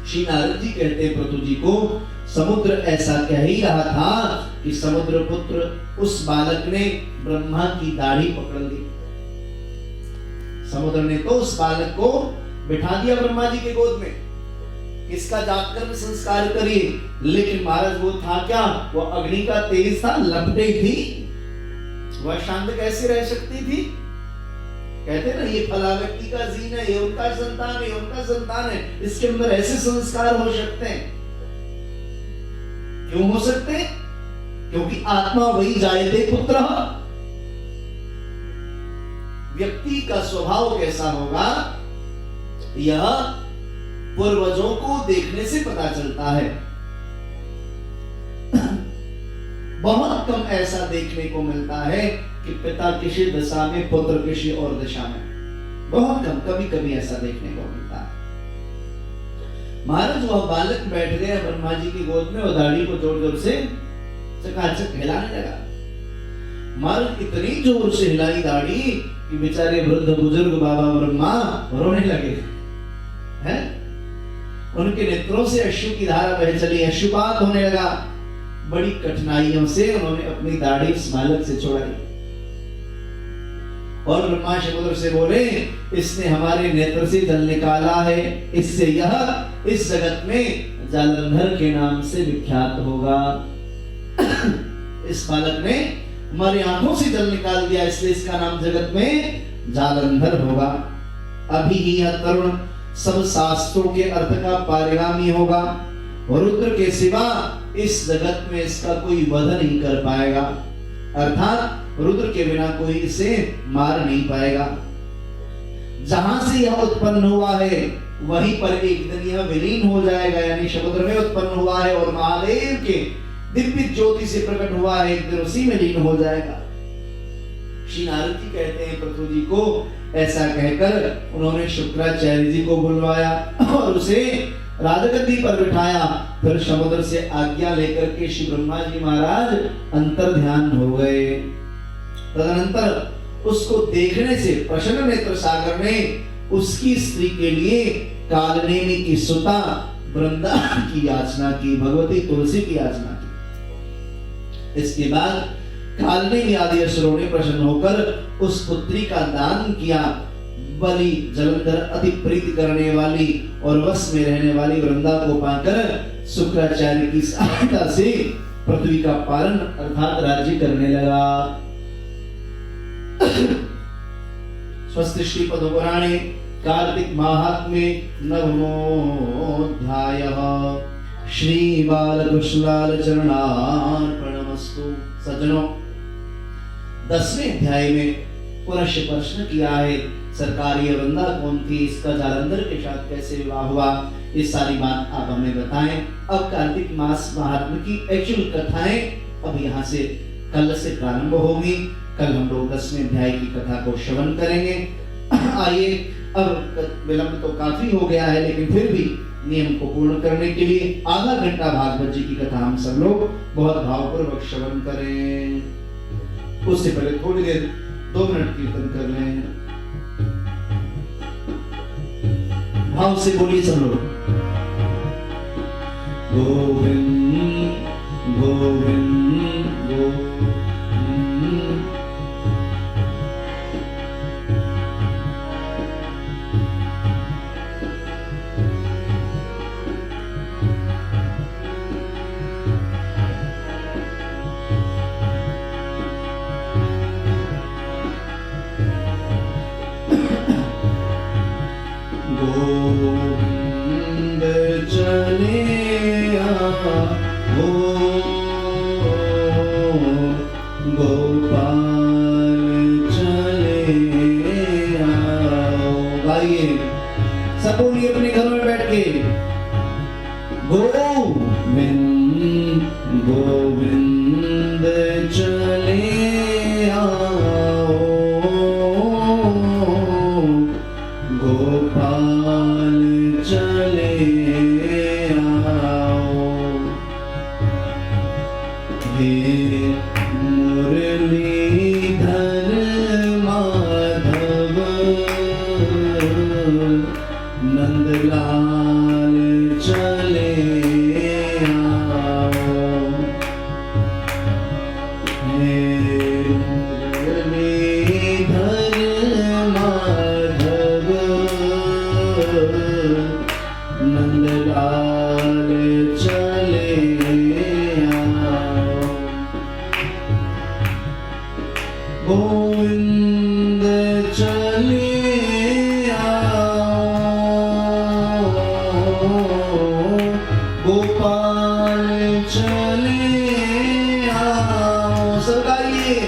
श्री नारद जी कहते हैं पृथु जी को, समुद्र ऐसा कह ही रहा था कि समुद्र पुत्र उस बालक ने ब्रह्मा की दाढ़ी पकड़ ली। समुद्र ने तो उस बालक को बिठा दिया ब्रह्मा जी के गोद में, इसका जात कर्म संस्कार करिए। लेकिन महाराज वो था क्या? वो अग्नि का तेज था, लपटे थी, वह शांत कैसे रह सकती थी? कहते ना ये फला व्यक्ति का जीन है, ये उनका संतान है, उनका संतान है, इसके अंदर ऐसे संस्कार हो सकते हैं। क्यों हो सकते? क्योंकि आत्मा वही जायते पुत्र। व्यक्ति का स्वभाव कैसा होगा यह पूर्वजों को देखने से पता चलता है। बहुत कम ऐसा देखने को मिलता है कि पिता किसी दशा में, पुत्र किसी और दिशा में, बहुत कम, कभी कभी ऐसा देखने को मिलता है। महाराज वह बालक बैठ गया ब्रह्मा जी की गोद में और दाढ़ी को जोर जोर से चकाचक हिलाने लगा। महाराज इतनी जोर से हिलाई दाढ़ी कि बेचारे वृद्ध बुजुर्ग बाबा ब्रह्मा रोने लगे हैं। उनके नेत्रों से अश्रु की धारा बह चली, अश्रुपात होने लगा। बड़ी कठिनाइयों से उन्होंने अपनी दाढ़ी इस बालक से छुड़ाई और ब्रह्मा समुद्र से बोले, इसने हमारे नेत्र से जल निकाला है, इससे यह इस जगत में जालंधर के नाम से विख्यात होगा। इस बालक ने हमारी आंखों से जल निकाल दिया, इसलिए इसका नाम जगत में जालंधर होगा। अभी ही यह तरुण सब शास्त्रों के अर्थ का पारिगामी होगा। रुद्र के सिवा इस जगत में इसका कोई वध नहीं कर पाएगा, अर्थात रुद्र के बिना कोई इसे मार नहीं पाएगा। जहां से यह उत्पन्न हुआ है वहीं पर एक दिन यह विलीन हो जाएगा, यानी समुद्र में उत्पन्न हुआ है और महादेव के दिव्य ज्योति से प्रकट हुआ है, एक दिन उसी में लीन हो जाएगा। श्री नारद जी कहते हैं पृथु जी को, ऐसा कहकर उन्होंने शुक्राचार्य जी को बुलवाया और उसे राजगद्दी पर बिठाया। फिर समुद्र से आज्ञा लेकर के श्री ब्रह्मा जी महाराज अंतर ध्यान हो गए। तदनंतर उसको देखने से प्रसन्न नेत्र सागर ने उसकी स्त्री के लिए कालनेमी की सुता वृंदा की याचना की, भगवती तुलसी की याचना की। इसके बाद कालनेमी आदि असुरों ने प्रसन्न होकर उस पुत्री का दान किया। बलि जलंधर अति प्रीति करने वाली और वश में रहने वाली वृंदा को पाकर शुक्राचार्य की सहायता से पृथ्वी का पालन अर्थात राज्य करने लगा। स्वस्ति श्री पद्मपुराणे कार्तिक महात्म्ये नवमोऽध्यायः। श्री बालकृष्णलाल चरणार्पणमस्तु। सज्जनों, 10वें अध्याय में पुनश्च प्रश्न किया है, सरकार ये वृंदा कौन थी, इसका जालंधर के साथ कैसे विवाह हुआ, ये सारी बात आप हमें बताएं। अब कार्तिक मास महात्म्य की एक्चुअल कथाएं अब यहाँ से कल से प्रारंभ होगी। कल हम लोग 10वें अध्याय की कथा को श्रवण करेंगे। आइए, अब विलंब तो काफी हो गया है, लेकिन फिर भी नियम को पूर्ण करने के लिए आधा घंटा भागवत जी की कथा हम सब लोग बहुत भावपूर्वक श्रवण करें। उससे पहले थोड़ी देर 2 मिनट कीर्तन कर लें। भाव से बोलिए सब लोग, गोविंद गोविंद गोविंद। गोविंद चले आओ, गोपाल चले आओ। गाइए सब बोलिए अपने घरों में बैठ के, गोविंद गोविंद चले आओ, गोपाल चले आओ। हे मुरलीधर माधव नंदलाल चले आओ। हे मुरलीधर माधव नंदलाल चले आओ। गोविंद चले आओ, गोपाल चले आओ। सब गाइए,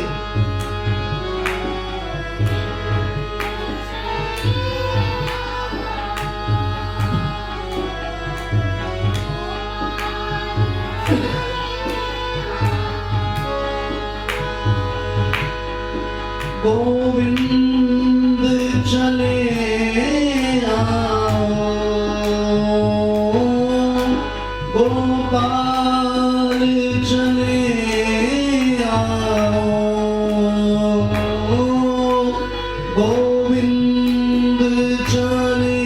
गोविंद चले आओ, गोपाल चले आओ। गोविंद चले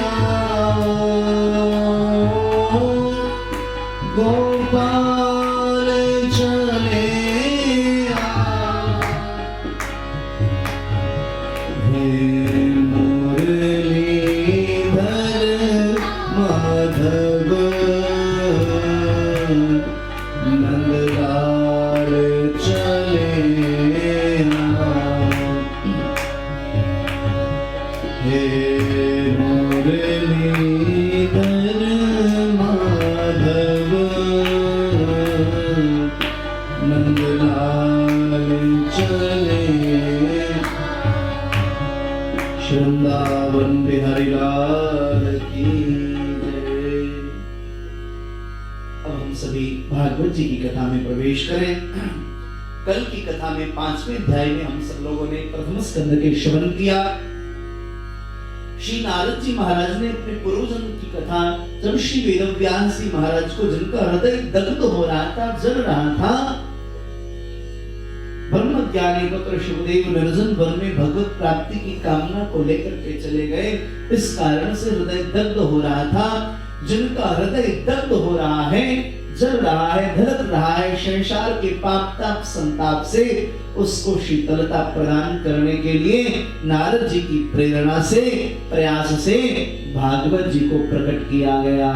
आओ, गोपाल चले आओ। हे मुरलीधर माधव नंदलाल चले आओ। हे मुरलीधर माधव नंदलाल चले। वृंदावन बिहारी लाल की जय। अब हम सभी भागवत भागवत जी की कथा में प्रवेश करें। कल की कथा में 5वें अध्याय में हम सब लोगों ने प्रथम स्कंद के श्रवण किया। श्री नारद जी महाराज ने अपने पूर्वजन्म की कथा, जब श्री वेदव्यास जी महाराज को, जिनका हृदय दग्ध हो रहा था, जल रहा था, ब्रह्म ज्ञानी पुत्र शुभदेव निर्जन वन में भगवत प्राप्ति की कामना को लेकर के चले गए। इस कारण से हृदय दग्ध हो रहा था। जिनका हृदय दग्ध हो रहा है, जल रहा है, धड़क रहा है संसार के पाप ताप संताप से, उसको शीतलता प्रदान करने के लिए नारद जी की प्रेरणा से, प्रयास से भागवत जी को प्रकट किया गया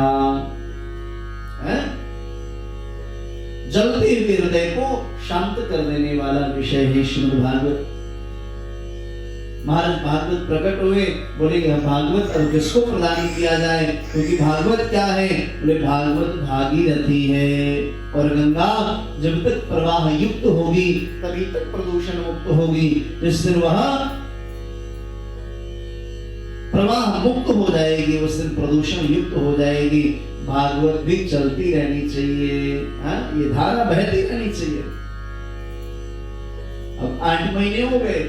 है। जलते हुए हृदय को शांत कर देने वाला विषय है श्रीमद् भागवत। महाराज भागवत प्रकट हुए, बोले यह भागवत अब किसको प्रदान किया जाए, क्योंकि भागवत क्या है, बोले भागवत भागीरथी है, और गंगा जब तक प्रवाह युक्त होगी तभी तक प्रदूषण मुक्त होगी। जिस दिन वह प्रवाह मुक्त हो जाएगी, उस दिन प्रदूषण युक्त हो जाएगी। भागवत भी चलती रहनी चाहिए, ये धारा बहती रहनी चाहिए। अब 8 महीने हो गए,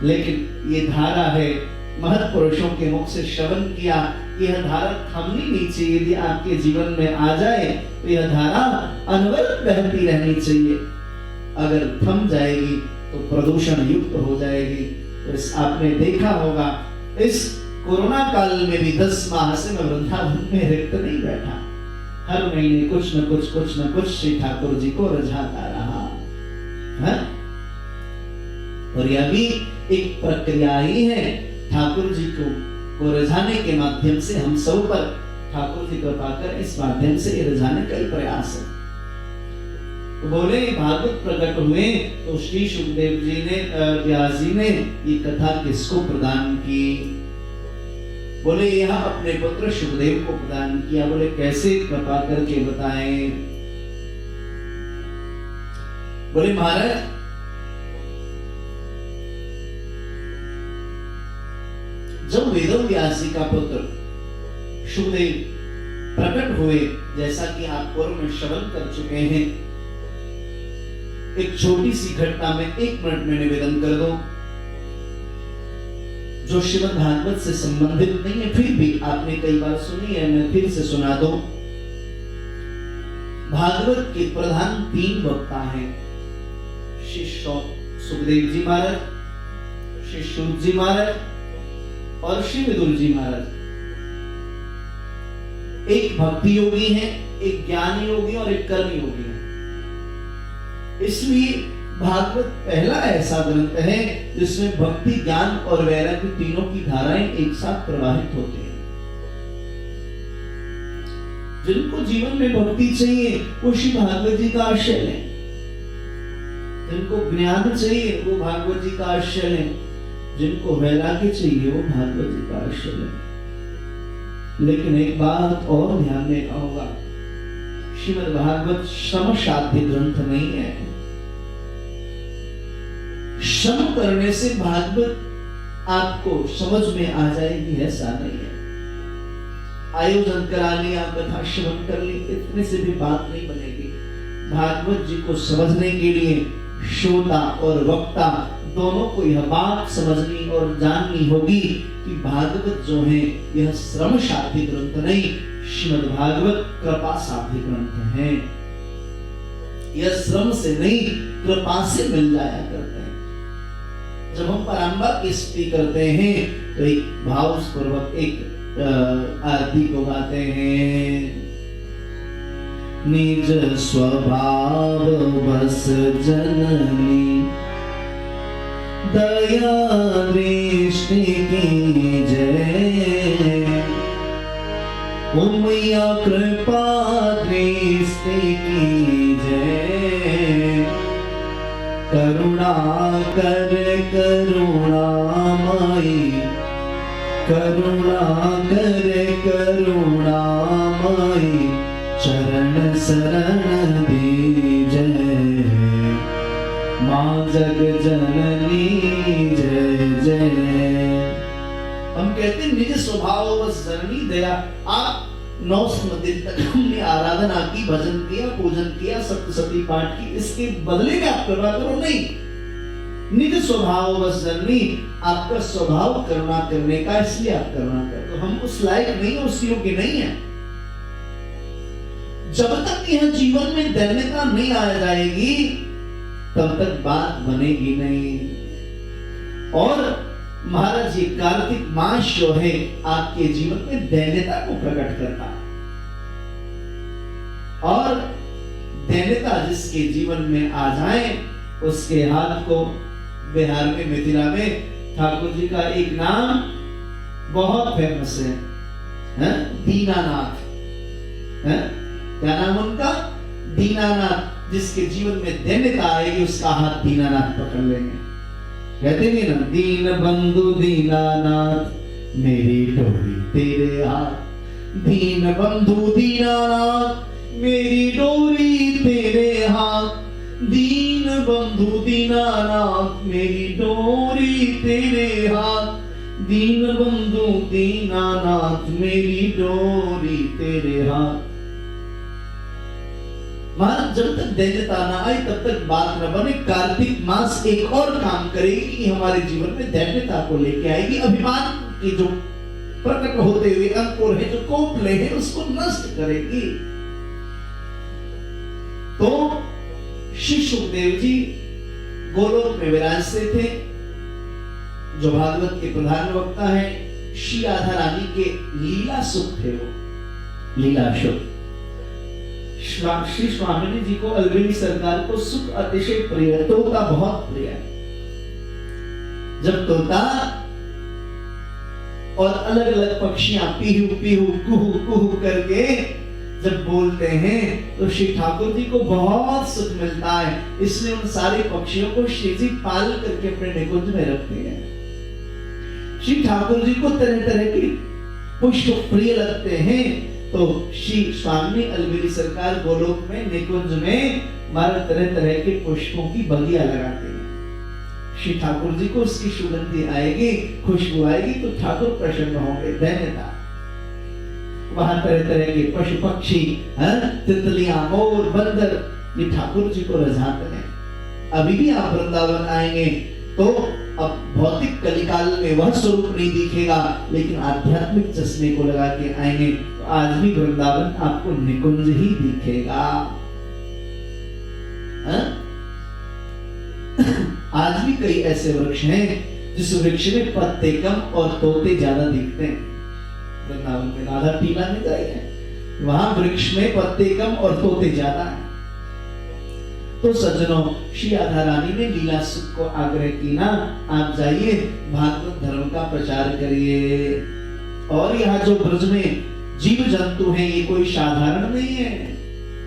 लेकिन ये धारा है, महत् पुरुषों के मुख से श्रवण किया, यह धारा थमनी नहीं चाहिए। यदि आपके जीवन में आ जाए तो यह धारा अनवरत बहती रहनी चाहिए। अगर थम जाएगी तो प्रदूषण युक्त हो जाएगी। तो आपने देखा होगा, इस कोरोना काल में भी 10 माह से मैं वृंदावन में रिक्त नहीं बैठा। हर महीने कुछ न कुछ श्री ठाकुर जी को रझाता रहा है। और यह भी एक प्रक्रिया ही है। ठाकुर जी को रझाने के माध्यम से हम सब पर ठाकुर जी कृपा कर, इस माध्यम से ये रझाने का ही प्रयास है। तो बोले भागवत प्रकट हुए तो श्री सुखदेव जी ने, व्यास जी ने ये कथा किसको प्रदान की, बोले यह अपने पुत्र सुखदेव को प्रदान किया। बोले कैसे, कृपा करके बताएं। बोले महाराज, जब वेदव्यास जी का पुत्र सुखदेव प्रकट हुए, जैसा कि आप पूर्व में श्रवण कर चुके हैं, एक छोटी सी घटना में 1 मिनट में निवेदन कर दो, जो श्रीमद् भागवत से संबंधित नहीं है, फिर भी आपने कई बार सुनी है, मैं फिर से सुना दूं। भागवत के प्रधान 3 वक्ता हैं, श्री सुखदेव जी महाराज, श्री सूत जी महाराज और श्री विदुर जी महाराज। एक भक्ति योगी है, एक ज्ञान योगी और एक कर्म योगी है। इसलिए भागवत पहला ऐसा ग्रंथ है जिसमें भक्ति, ज्ञान और वैराग्य तीनों की धाराएं एक साथ प्रवाहित होती हैं। जिनको जीवन में भक्ति चाहिए वो श्री भागवत जी का आश्रय लें, जिनको ज्ञान चाहिए वो भागवत जी का आश्रय लें, जिनको वैराग्य चाहिए वो भागवत जी का आश्रय लें। लेकिन एक बात और ध्यान देना होगा, श्रीमद् भागवत श्रम साध्य ग्रंथ नहीं है। श्रम करने से भागवत आपको समझ में आ जाएगी, ऐसा नहीं है। आयोजन करा लिया, कथा श्रवण कर ली, इतने से भी बात नहीं बनेगी। भागवत जी को समझने के लिए श्रोता और वक्ता दोनों को यह बात समझनी और जाननी होगी कि भागवत जो है यह श्रम साध्य ग्रंथ नहीं, श्रीमद् भागवत कृपा साध्य ग्रंथ है। यह श्रम से नहीं, कृपा से मिल जाया करते हैं। जब हम पराम्बा की स्तुति करते हैं तो एक भावपूर्वक एक आरती को गाते हैं। निज स्वभाव बस जननी दया दृष्टि की जय, उमैया कृपा दृष्टि की जय, करुणा कर करुणामयी, करुणा कर करुणामयी, चरण शरण दीजय, मां जग जननी जय जय। हम कहते हैं निज स्वभाव बस जननी दया। आप 9 दिन तक हमने आराधना की, भजन किया, पूजन किया, सप्तशती पाठ की, इसके बदले में आप करुणा करो? नहीं। निज स्वभाव बस जननी, आपका स्वभाव करुणा करने का, इसलिए आप करुणा कर। तो हम उस लायक नहीं है, उस योग्य नहीं है। जब तक यह जीवन में दैन्यता नहीं आ जाएगी तब तक बात बनेगी नहीं। और महाराज जी, कार्तिक मास जो है आपके जीवन में दैन्यता को प्रकट करता है, और दैन्यता जिसके जीवन में आ जाए उसके हाथ को, बिहार में मिथिला में ठाकुर जी का एक नाम बहुत फेमस है? दीनानाथ है? क्या नाम उनका? दीनानाथ। जिसके जीवन में दैन्यता आएगी उसका हाथ दीनानाथ पकड़ लेंगे। कहते नहीं ना, दीन बंधु दीनानाथ मेरी डोरी तेरे हाथ, दीन बंधु दीनानाथ मेरी डोरी तेरे हाथ, दीन बंधु दीनानाथ मेरी डोरी तेरे हाथ, दीन बंधु दीनानाथ मेरी डोरी तेरे हाथ। महाराज, जब तक दैन्यता ना आए तब तक बात न बने। कार्तिक मास एक और काम करेगी कि हमारे जीवन में दैन्यता को लेके आएगी, अभिमान की जो प्रकट होते हुए अंकुर है, जो कोपले है, उसको नष्ट करेगी। तो श्री सुखदेव जी गोलोक में विराजते थे। जो भागवत के प्रधान वक्ता है, श्री राधा रानी के लीला सुख थे, वो लीला सुख। श्री स्वामिनी जी को, अलवेली सरकार को सुख अतिशय प्रिय, तोता बहुत प्रिय है। जब तोता और अलग अलग पक्षियां पीहू पीहू कुहू कुहू करके जब बोलते हैं तो श्री ठाकुर जी को बहुत सुख मिलता है। इसलिए उन सारे पक्षियों को श्री जी पाल करके अपने निकुंज में रखते हैं। श्री ठाकुर जी को तरह तरह के पुष्प प्रिय लगते हैं, तो श्री स्वामी अलवेली सरकार गोलोक में निकुंज में मारा तरह तरह के पुष्पों की बगिया लगाते हैं। श्री ठाकुर जी को उसकी सुगंधी आएगी, खुशबू आएगी तो ठाकुर प्रसन्न होंगे। दैन्यता, वहां तरह तरह के पशु पक्षी, तितलियां, मोर, बंदर, ये ठाकुर जी को रजाते हैं। अभी भी आप वृंदावन आएंगे तो अब भौतिक कलिकाल में वह स्वरूप नहीं दिखेगा, लेकिन आध्यात्मिक चश्मे को लगा के आएंगे तो आज भी वृंदावन आपको निकुंज ही दिखेगा। आज भी कई ऐसे वृक्ष हैं जिस वृक्ष में पत्ते कम और तोते ज्यादा दिखते हैं। वृंदावन में राधा टीला में जाइए, वहां वृक्ष में पत्ते कम और तोते ज्यादा हैं। तो सज्जनों, श्री राधा रानी ने लीला सुख को आग्रह की ना, आप जाइए भागवत धर्म का प्रचार करिए। और यहाँ जो ब्रज में जीव जंतु हैं ये कोई साधारण नहीं है,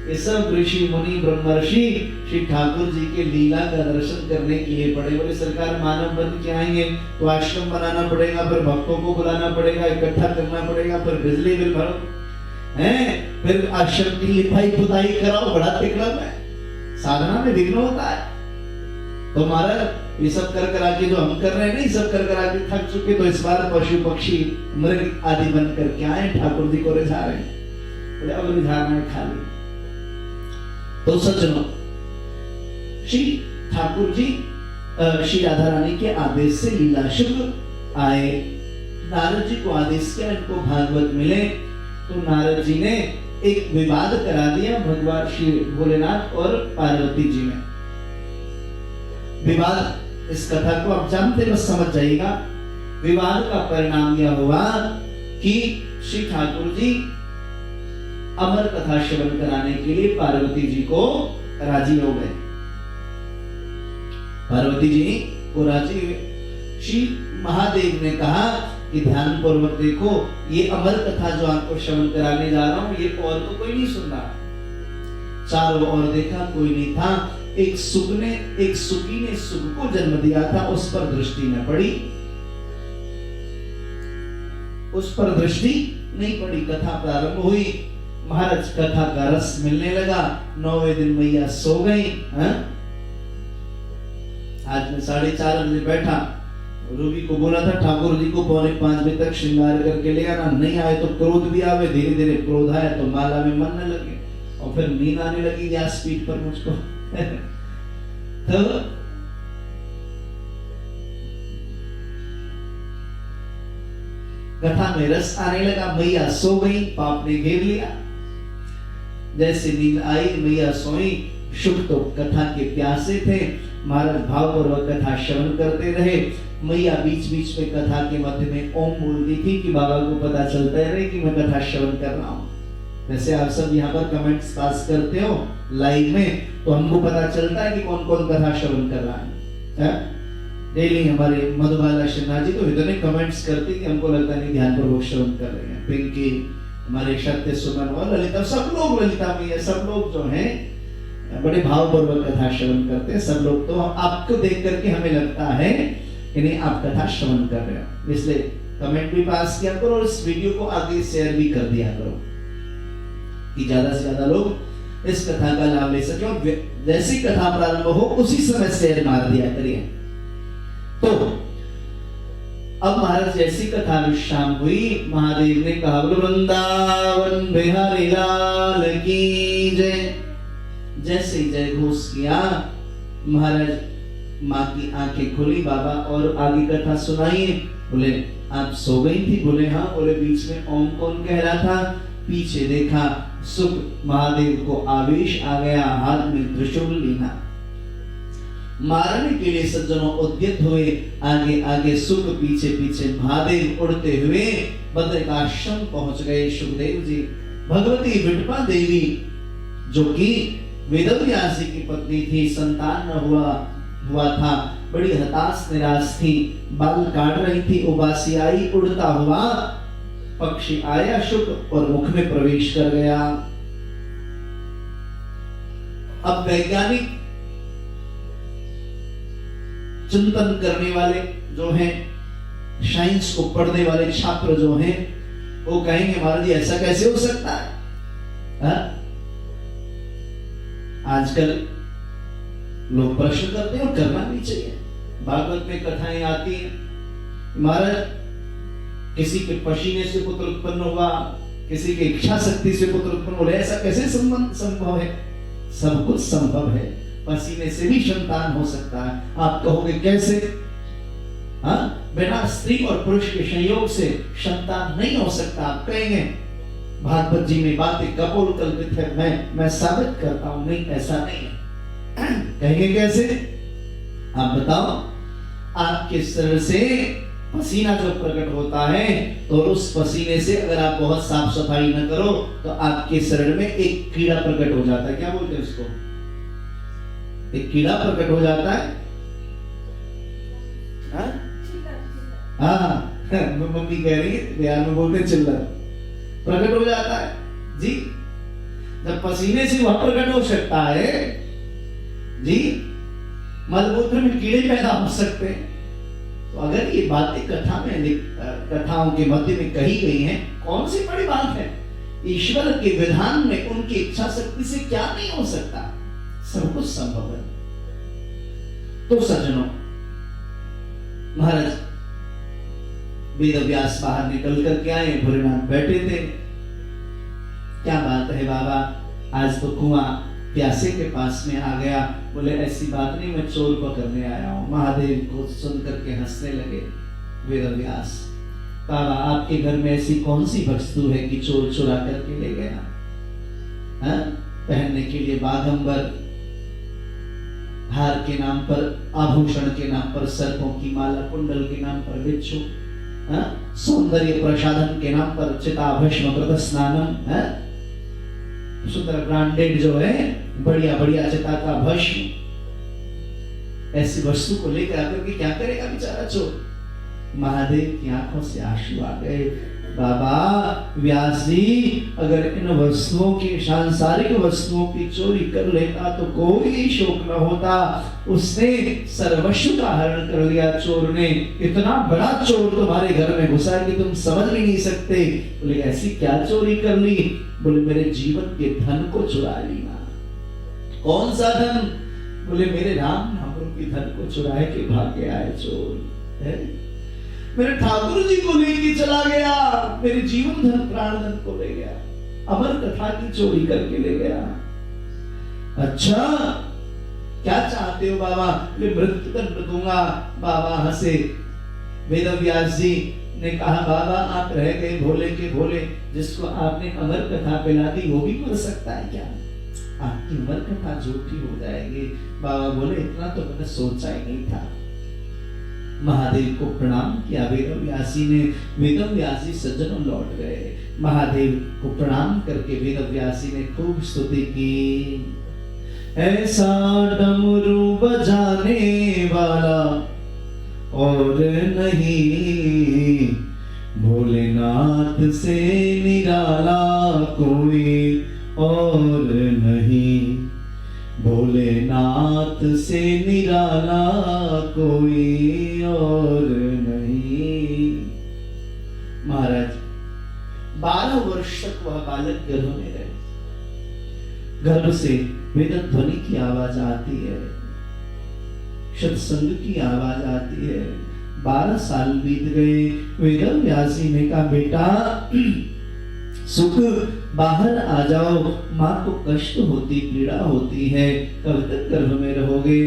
ये सब ऋषि मुनि ब्रह्मर्षि श्री ठाकुर जी के लीला का दर्शन करने के लिए बड़े बड़े सरकार मानव बन के आएंगे तो आश्रम बनाना पड़ेगा, फिर भक्तों को बुलाना पड़ेगा, इकट्ठा करना पड़ेगा, फिर बिजली बिल भरो हैं, फिर आश्रम की लिपाई पुताई कराओ, बड़ा तिकड़म है, साधना में विघ्न होता है। तो महाराज ये सब कर करा के जो हम कर रहे हैं नहीं, सब कर करा के थक चुके, तो इस बार पशु पक्षी मृग आदि बन करके आए, ठाकुर जी को रिझा रहे हैं, बोले अब रिझाना है खाली। तो सज्जनों, श्री ठाकुर जी श्री राधा रानी के आदेश से लीला शुभ आए। नारद जी को आदेश किया इनको भागवत मिले, तो नारद जी ने एक विवाद करा दिया भगवान श्री भोलेनाथ और पार्वती जी में। विवाद, इस कथा को आप जानते बस समझ जाइएगा। विवाद का परिणाम यह हुआ कि श्री ठाकुर जी अमर कथा श्रवण कराने के लिए पार्वती जी को राजी हो गए। पार्वती जी को राजी हुए। श्री महादेव ने कहा कि ध्यान पूर्वक देखो, ये अमर कथा जो आपको श्रवण कराने जा रहा हूं, ये और तो कोई नहीं सुन रहा। चारों ओर देखा, कोई नहीं था। एक सुगी ने सुग को जन्म दिया था, उस पर दृष्टि न पड़ी, उस पर दृष्टि नहीं पड़ी। कथा प्रारंभ हुई, महाराज कथा का रस मिलने लगा। 9वें दिन मैया सो गई। आज मैं 4:30 बजे बैठा रूबी को बोला था ठाकुर जी को 4:45 बजे तक श्रृंगार करके ले आना, नहीं आए तो क्रोध भी आवे, धीरे धीरे क्रोध आया तो माला में मन न लगे और फिर नींद आने लगी व्यासपीठ पर मुझको। तो कथा में रस आने लगा, मैया सो गई, पाप ने घेर लिया। जैसे नींद आई मैया सोई, शुभ तो कथा के प्यासे थे, महाराज भावपूर्वक कथा श्रवण करते रहे। मैया बीच बीच में कथा के मध्य में ओम बोलती थी कि बाबा को पता चलता रहे कि मैं कथा श्रवण कर रहा हूँ। वैसे आप सब यहाँ पर कमेंट्स पास करते हो लाइव में, तो हमको पता चलता है कि कौन कौन कथा श्रवण कर रहा है। डेली हमारे मधुबाला शर्मा जी तो इतने कमेंट्स करते कि हमको लगता नहीं ध्यानपूर्वक श्रवण कर रहे हैं। पिंकी, हमारे सत्य सुमन और ललिता, सब लोग, ललिता मैया, सब लोग जो हैं बड़े भावपूर्वक कथा श्रवण करते हैं। सब लोग तो आपको देख करके हमें लगता है कि नहीं आप कथा श्रवण कर रहे हो, इसलिए कमेंट भी पास किया करो और इस वीडियो को आगे शेयर भी कर दिया करो कि ज्यादा से ज्यादा लोग इस कथा का लाभ ले सके। और जैसी कथा प्रारंभ हो उसी समय शेयर मार दिया करिए। तो अब महाराज जैसी कथा विश्राम हुई, महादेव ने कहा वृंदावन बिहारी लाल की जय। जैसे जय घोष किया, महाराज माँ की आंखें खुली, बाबा और आगे कथा सुनाइए। बोले आप सो गई थी? बोले हाँ। बोले बीच में ओम कौन कह रहा था? पीछे देखा, सुख महादेव को आवेश आ गया, हाथ में त्रिशूल लेना, मारने के लिए सज्जनों उद्यत हुए। आगे आगे सुख, पीछे पीछे महादेव उड़ते हुए बद्रिकाश्रम पहुंच गए। सुखदेव जी, भगवती विठपा देवी जो कि वेदव्यास जी की पत्नी थी, संतान न हुआ था, बड़ी हताश निराश थी, बाल काट रही थी। उबासी आई, उड़ता हुआ पक्षी आया शुक और मुख में प्रवेश कर गया। अब वैज्ञानिक चिंतन करने वाले जो हैं, साइंस को पढ़ने वाले छात्र जो हैं, वो कहेंगे महाराज जी ऐसा कैसे हो सकता है? हा? आजकल लोग प्रश्न करते हैं और करना भी चाहिए। भागवत में कथाएं आती हैं, महाराज किसी के पसीने से पुत्र उत्पन्न हुआ, किसी की इच्छा शक्ति से पुत्र उत्पन्न हो, ऐसा कैसे संभव है? सब कुछ संभव है, पसीने से भी संतान हो सकता है। आप कहोगे कैसे? हाँ, बिना स्त्री और पुरुष के संयोग से संतान नहीं हो सकता। आप कहेंगे भागवत जी में बातें कपोल कल्पित है, मैं साबित करता हूं, नहीं ऐसा नहीं है। कहेंगे कैसे? आप बताओ। आपके शरीर से पसीना जो प्रकट होता है, तो उस पसीने से अगर आप बहुत साफ सफाई न करो तो आपके शरीर में एक कीड़ा प्रकट हो जाता है। क्या बोलते हैं उसको? एक कीड़ा प्रकट हो जाता है। हाँ, मम्मी कह रही है, बिहार में बोलते चिल्लर, प्रकट हो जाता है जी। जब पसीने से वह प्रकट हो सकता है जी, मलमूत्र में कीड़े पैदा हो सकते हैं। तो अगर ये बातें कथाओं के मध्य में कही गई हैं, कौन सी बड़ी बात है? ईश्वर के विधान में उनकी इच्छा शक्ति से क्या नहीं हो सकता, सब कुछ संभव है। तो सज्जनों, महाराज वेदव्यास बाहर निकल कर के आए, भोलेनाथ बैठे थे। क्या बात है बाबा, आज तो कुआं प्यासे के पास में आ गया। बोले ऐसी बात नहीं, मैं चोर पकड़ने आया हूं। महादेव को सुन करके हंसने लगे वेदव्यास। बाबा आपके घर में ऐसी कौन सी वस्तु है कि चोर चुरा करके ले गया? हाँ? पहनने के लिए बाघंबर, हार के नाम पर, आभूषण के नाम पर सर्पों की माला, कुंडल के नाम पर बिच्छू, सौंदर्य प्रसाधन के नाम पर चिता भस्म कृत स्नानम, सुंदर ब्रांडेड जो है बढ़िया बढ़िया चिता का भस्म, ऐसी वस्तु को लेकर आकर के क्या करेगा बेचारा चोर? महादेव की आंखों से आंसू आ गए। बाबा व्यास जी, अगर इन वस्तुओं की, सांसारिक वस्तुओं की चोरी कर लेता तो कोई शोक न होता। उसने सर्वस्व का हरण कर लिया चोर ने। इतना बड़ा चोर तुम्हारे घर में घुसा कि तुम समझ भी नहीं सकते। बोले ऐसी क्या चोरी कर ली? बोले मेरे जीवन के धन को चुरा लिया। कौन सा धन? बोले मेरे राम नाम रूपी धन को चुराए के भाग गया है चोर। है? मेरे ठाकुर जी को लेके चला गया, मेरे जीवन धन प्राण धन को ले गया, अमर कथा की चोरी करके ले गया। अच्छा क्या चाहते हो बाबा? मैं मृत्यु दंड दूंगा। बाबा हंसे। वेद व्यास जी ने कहा बाबा आप रह गए भोले के भोले, जिसको आपने अमर कथा पिला दी वो भी मर सकता है क्या? आपकी अमर कथा झूठी हो जाएगी। बाबा बोले इतना तो मैंने सोचा ही नहीं था। महादेव को प्रणाम किया वेद व्यासी ने। वेद व्यासी सज्जनों लौट गए। महादेव को प्रणाम करके वेद व्यासी ने खूब स्तुति की। ऐसा डमरू बजाने वाला और नहीं, भोलेनाथ से निराला कोई और नहीं, भोलेनाथ से निराला कोई और नहीं। महाराज 12 वर्ष तक वह बालक गर्भ में रहे। गर्भ से वेद ध्वनि की आवाज आती है, सत्संग की आवाज आती है। 12 साल बीत गए। वेद व्यासी ने कहा बेटा सुख बाहर आ जाओ, माँ को कष्ट होती पीड़ा होती है, कब तक गर्भ में रहोगे?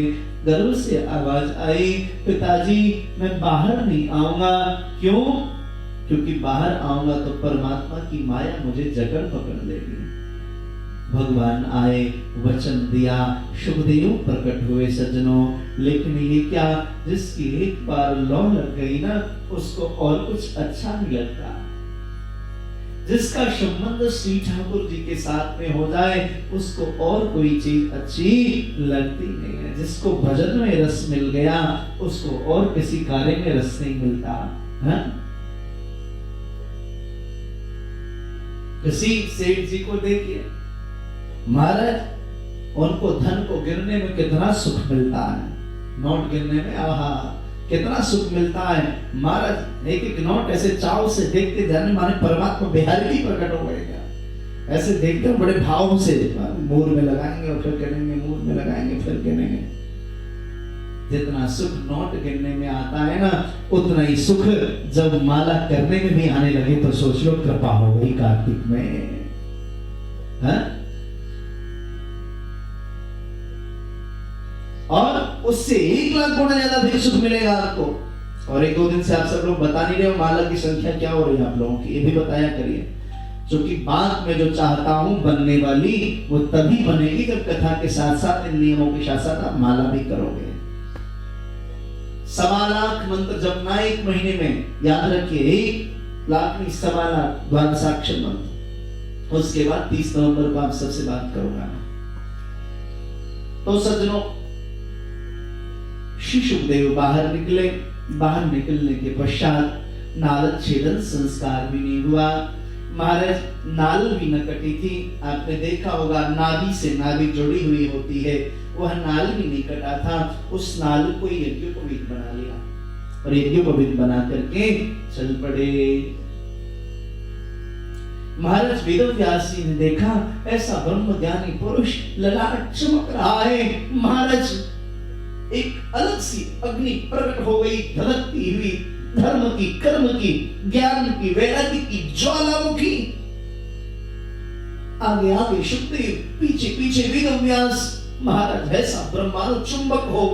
गर्भ से आवाज आई पिताजी मैं बाहर नहीं आऊंगा। क्यों? क्योंकि बाहर आऊंगा तो परमात्मा की माया मुझे जकड़ पकड़ लेगी। भगवान आए, वचन दिया, सुखदेव प्रकट हुए सज्जनों। लेकिन ये क्या, जिसकी एक बार लौ लग गई ना उसको और कुछ अच्छा नहीं लगता। जिसका संबंध श्री ठाकुर जी के साथ में हो जाए उसको और कोई चीज अच्छी लगती नहीं है। जिसको भजन में रस मिल गया उसको और किसी कार्य में रस नहीं मिलता है? किसी सेठ जी को देखिए महाराज, उनको धन को गिरने में कितना सुख मिलता है। नोट गिरने में आहा कितना सुख मिलता है महाराज। एक एक नोट ऐसे चाव से देखते जाने माने परमात्मा बिहारी भी प्रकट हो गए क्या। ऐसे देखते हो बड़े भाव से, मूर में लगाएंगे और फिर गिनेंगे, मूर में लगाएंगे फिर गिनेंगे। जितना सुख नोट गिनने में आता है ना, उतना ही सुख जब माला करने में भी आने लगे तो सोच लो कृपा हो गई कार्तिक में। है? और उससे 1 लाख गुना ज्यादा भी सुख मिलेगा आपको। और 1-2 दिन से आप सब लोग बता नहीं रहे हो माला की संख्या क्या हो रही है आप लोगों की, ये भी बताया करिए। क्योंकि बाद में जो चाहता हूं बनने वाली वो तभी बनेगी जब कथा के साथ साथ इन नियमों के साथ साथ आप माला भी करोगे। 1.25 लाख मंत्र जपना 1 महीने में, याद रखिए 1 लाख नहीं 1.25 लाख द्वादशाक्षर मंत्र। उसके बाद 30 नवंबर को आप सबसे बात करूंगा। तो सज्जनों श्री सुखदेव बाहर निकले। बाहर निकलने के पश्चात नारद छेदन संस्कार भी नहीं हुआ। महाराज नाल भी न कटी थी। आपने देखा होगा नाभि से नाभि जुड़ी हुई होती है, वह नाल भी नहीं कटा था। उस नाल को यज्ञोपवीत बना लिया और यज्ञोपवीत बना करके चल पड़े। महाराज वेद व्यास जी ने देखा ऐसा ब्रह्म ज्ञानी पुरुष ललाट चमक रहा है। महाराज एक अलग सी अग्नि प्रकट हो गई, धधकती हुई, धर्म की, कर्म की, ज्ञान की, वैराग्य की ज्वालामुखी। आगे आगे सुखदेव, पीछे पीछे वेद व्यास। महाराज ऐसा ब्रह्मांड चुंबक हो,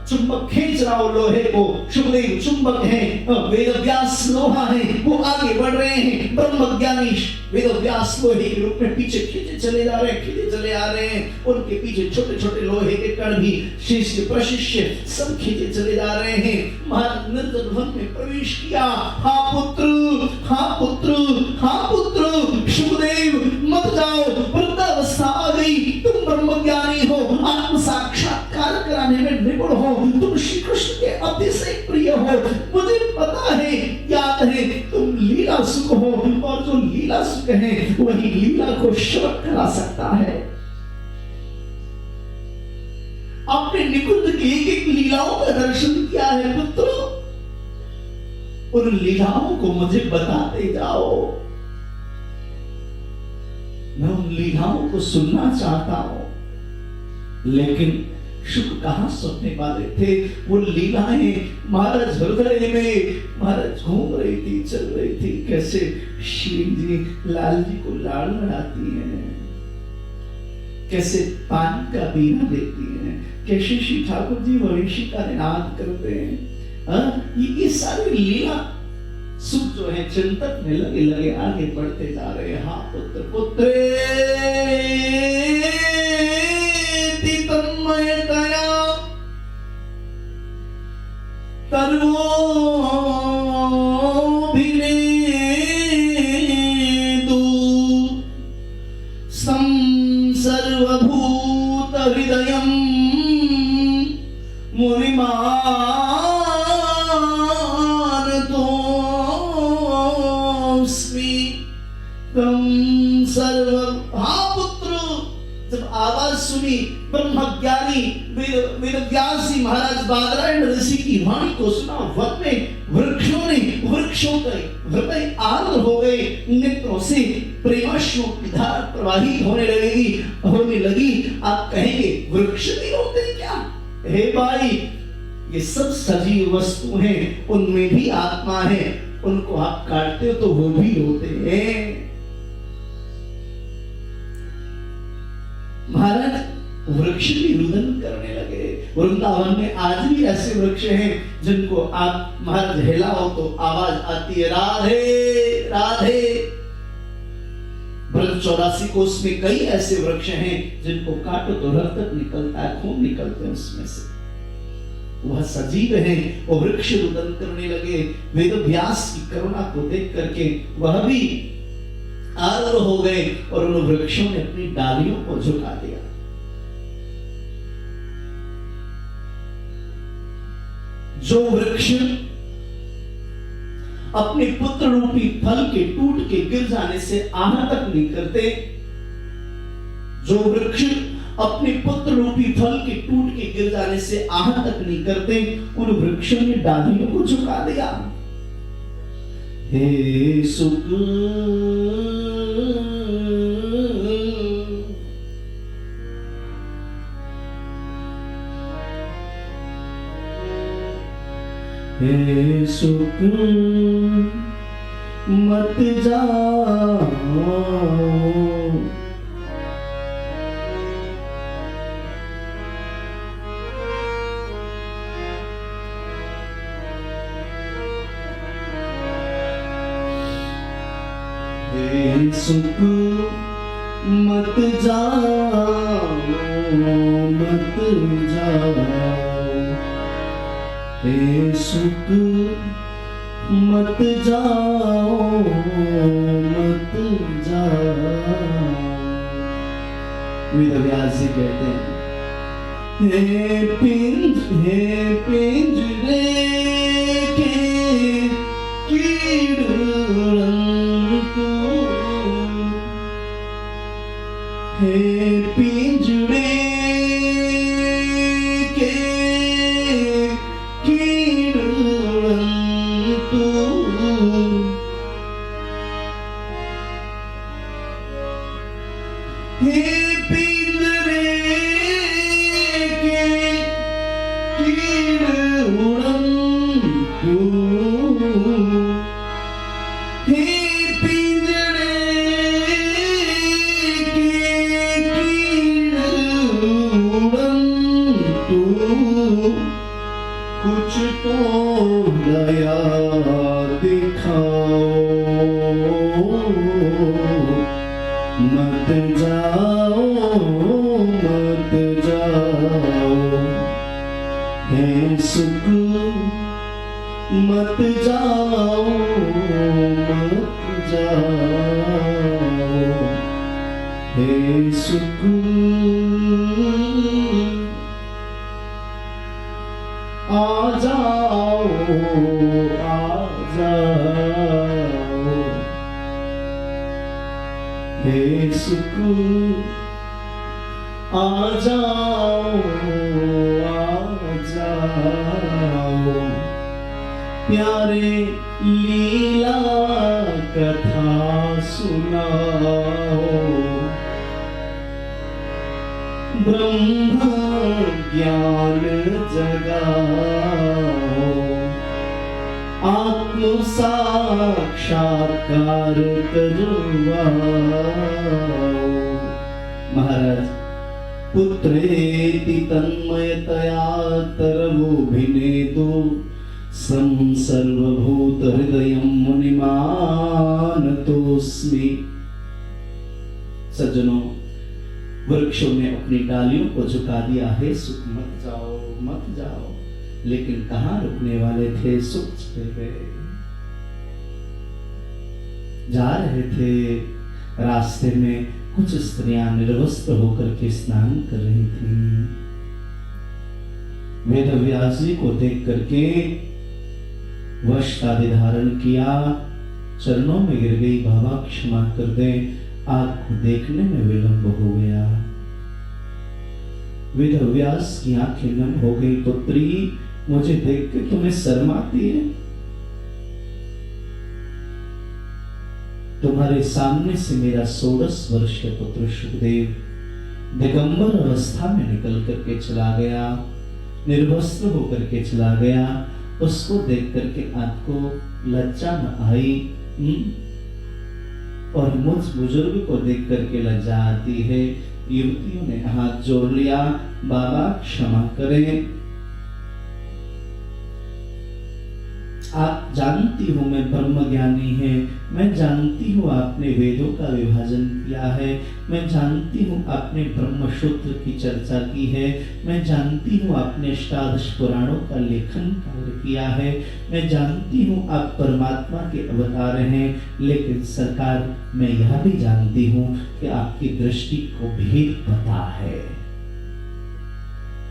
चुंबक खींच रहा हो लोहे को। सुखदेव चुंबक है, वेद व्यास लोहा है, वो आगे बढ़ रहे हैं। ब्रह्म ज्ञानी वेद व्यास लोहे के रूप में पीछे खींचे चले जा रहे हैं, खींचे चले आ रहे हैं। उनके पीछे छोटे छोटे लोहे के कण भी, शिष्य प्रशिष्य सब खींचे चले जा रहे हैं। महाराज निर्जन वन में प्रवेश किया। हाँ पुत्र, हाँ पुत्र, हाँ पुत्र, सुखदेव मत जाओ, वृद्धावस्था आ गई। तुम ब्रह्म ज्ञानी हो, आत्म साक्षात्कार कराने में निपुण हो, तुम श्री कृष्ण के अतिशय प्रिय हो। मुझे पता है, याद है, तुम लीला सुख हो और जो लीला सुख है वही लीला को श्रवण करा सकता है। आपने निकुंज की एक एक लीलाओं का दर्शन किया है पुत्र, उन लीलाओं को मुझे बताते जाओ। मैं उन लीलाओं को सुनना चाहता हूं। लेकिन सुख कहाँ सुनने वाले थे। वो लीलाएं महाराज हृदय में महाराज घूम रही थी, चल रही थी। कैसे श्री जी लाल जी को लाड़ लड़ाती हैं, कैसे पानी का बीना लेती हैं, कैसे श्री ठाकुर जी वंशी का निनाद करते हैं। ये सारी लीला सुख जो है चिंतक में लगे लगे आगे बढ़ते जा रहे हैं। हाँ पुत्र पुत्रे तन्मयतया तर्वोभिनेदु सर्वभूत हृदयं मुनिमानतोऽस्मि तं सर्व। हाँ पुत्र, जब आवाज सुनी ब्रह्मज्ञानी वेदव्यास जी महाराज बादरायण ऋषि की वाणी को सुना, वन में वृक्षों के हृदय आर्द्र हो गए, नेत्रों से प्रेमाश्रु की धारा प्रवाहित होने लगी। आप कहेंगे वृक्ष भी रोते हैं क्या? हे भाई, ये सब सजीव वस्तु हैं, उनमें भी आत्मा है, उनको आप काटते हो तो वो भी रोते हैं। महाराज वृक्ष भी रुदन करने लगे। वृंदावन में आज भी ऐसे वृक्ष हैं जिनको आप महाराज हिलाओ तो आवाज आती है राधे राधे। ब्रज 84 कोष में कई ऐसे वृक्ष हैं जिनको काटो तो रक्त निकलता है, खून निकलते हैं उसमें से। वह सजीव है, वो वृक्ष रुदन करने लगे। वेद व्यास की करुणा को देख करके वह भी आर्द्र हो गए और उन वृक्षों ने अपनी डालियों को झुका दिया। जो वृक्ष अपने पुत्र रूपी फल के टूट के गिर जाने से आह तक नहीं करते, जो वृक्ष अपने पुत्र रूपी फल के टूट के गिर जाने से आह तक नहीं करते, उन वृक्षों ने डालियों को झुका दिया। हे सुख हे सुख मत जाओ, हे सुख मत जाओ, मत जाओ, हे सुख मत जाओ, मत जाओ। वेदव्यास जी कहते हैं हे पिंजरे के कीड़े हे पिंजरे के कुछ तो दया दिखाओ, मत जाओ, मत जाओ, हे सुख मत जाओ, मत जाओ, हे सुख आ जाओ, आ जाओ, हे सुख आ जाओ, आ जाओ, प्यारे लीला कथा सुनाओ, ब्रह्म ज्ञान जगाओ, आत्म साक्षात्कार करवाओ। महाराज, पुत्रेति तन्मयतया तरवोभिनेदो सं सर्वभूत हृदयं मुनिमानतोस्मि। सज्जनों, वृक्षों ने अपनी डालियों को झुका दिया है, सुख मत जाओ मत जाओ, लेकिन कहां रुकने वाले थे, सुख चले गए। जा रहे थे, रास्ते में कुछ स्त्रियां निर्वस्त्र होकर के स्नान कर रही थी। वेदव्यास जी को देख करके वस्त्र आदि धारण किया, चरणों में गिर गई, बाबा क्षमा कर दे, आपको देखने में विलंब हो गया। वेदव्यास की आंखें नम हो गई। पुत्री, मुझे देख के तुम्हें शर्म आती है? तुम्हारे सामने से मेरा 16 वर्ष के पुत्र सुखदेव दिगंबर अवस्था में निकल करके चला गया, निर्वस्त्र होकर के चला गया। उसको देख करके आपको लज्जा न आई? और मुझ बुजुर्ग को देख करके लज्जा आती है? युवतियों ने हाथ जोड़ लिया, बाबा क्षमा करें। आप जानती हूँ मैं ब्रह्म ज्ञानी है, मैं जानती हूँ आपने वेदों का विभाजन किया है, मैं जानती हूँ आपने ब्रह्म सूत्र की चर्चा की है, मैं जानती हूँ आपने अष्टादश पुराणों का लेखन कार्य किया है, मैं जानती हूँ आप परमात्मा के अवतार हैं, लेकिन सरकार मैं यह भी जानती हूँ कि आपकी दृष्टि को भेद पता है।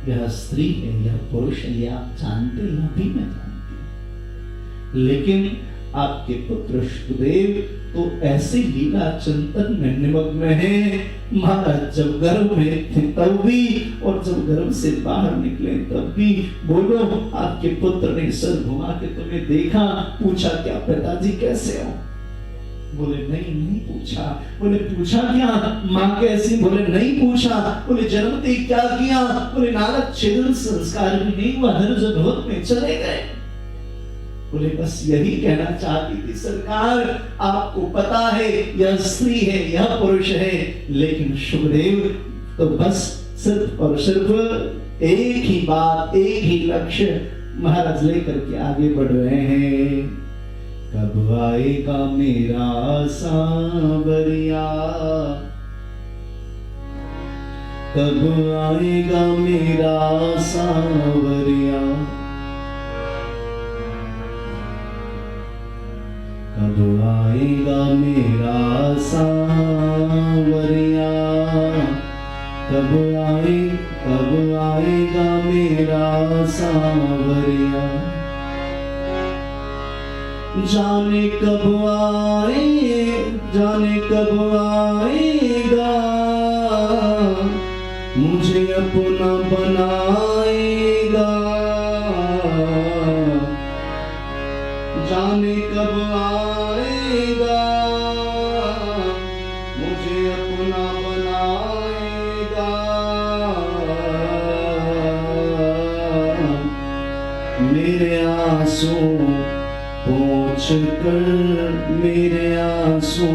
यह स्त्री है, यह पुरुष है, यह आप जानते, यह भी मैं जानती। लेकिन आपके पुत्र सुखदेव तो ऐसे लीला चिंतन में निमग्न है। महाराज, जब गर्भ में थे तब भी, और जब गर्भ से बाहर निकले तब भी। बोलो, आपके पुत्र ने सर घुमा के तुम्हें देखा, पूछा क्या पिताजी कैसे हो? बोले नहीं, नहीं पूछा। बोले पूछा क्या, माँ कैसी? बोले नहीं पूछा। बोले जन्मते क्या किया? बोले नारद छिद्र संस्कार भी नहीं हुआ, निर्जनोत में चले गए। बोले बस यही कहना चाहती थी सरकार, आपको पता है यह स्त्री है, यह पुरुष है, लेकिन सुखदेव तो बस सिर्फ और सिर्फ एक ही बात, एक ही लक्ष्य महाराज लेकर के आगे बढ़ रहे हैं। कब आएगा मेरा सांवरिया, कब आएगा मेरा सांवरिया, कब आएगा मेरा सांवरिया, कब आएगा मेरा सांवरिया। जाने कब आएगा, मुझे अपना बनाएगा। जाने कब आएगा, मुझे अपना बनाएगा। मेरे आंसू पोंछ कर, मेरे आंसू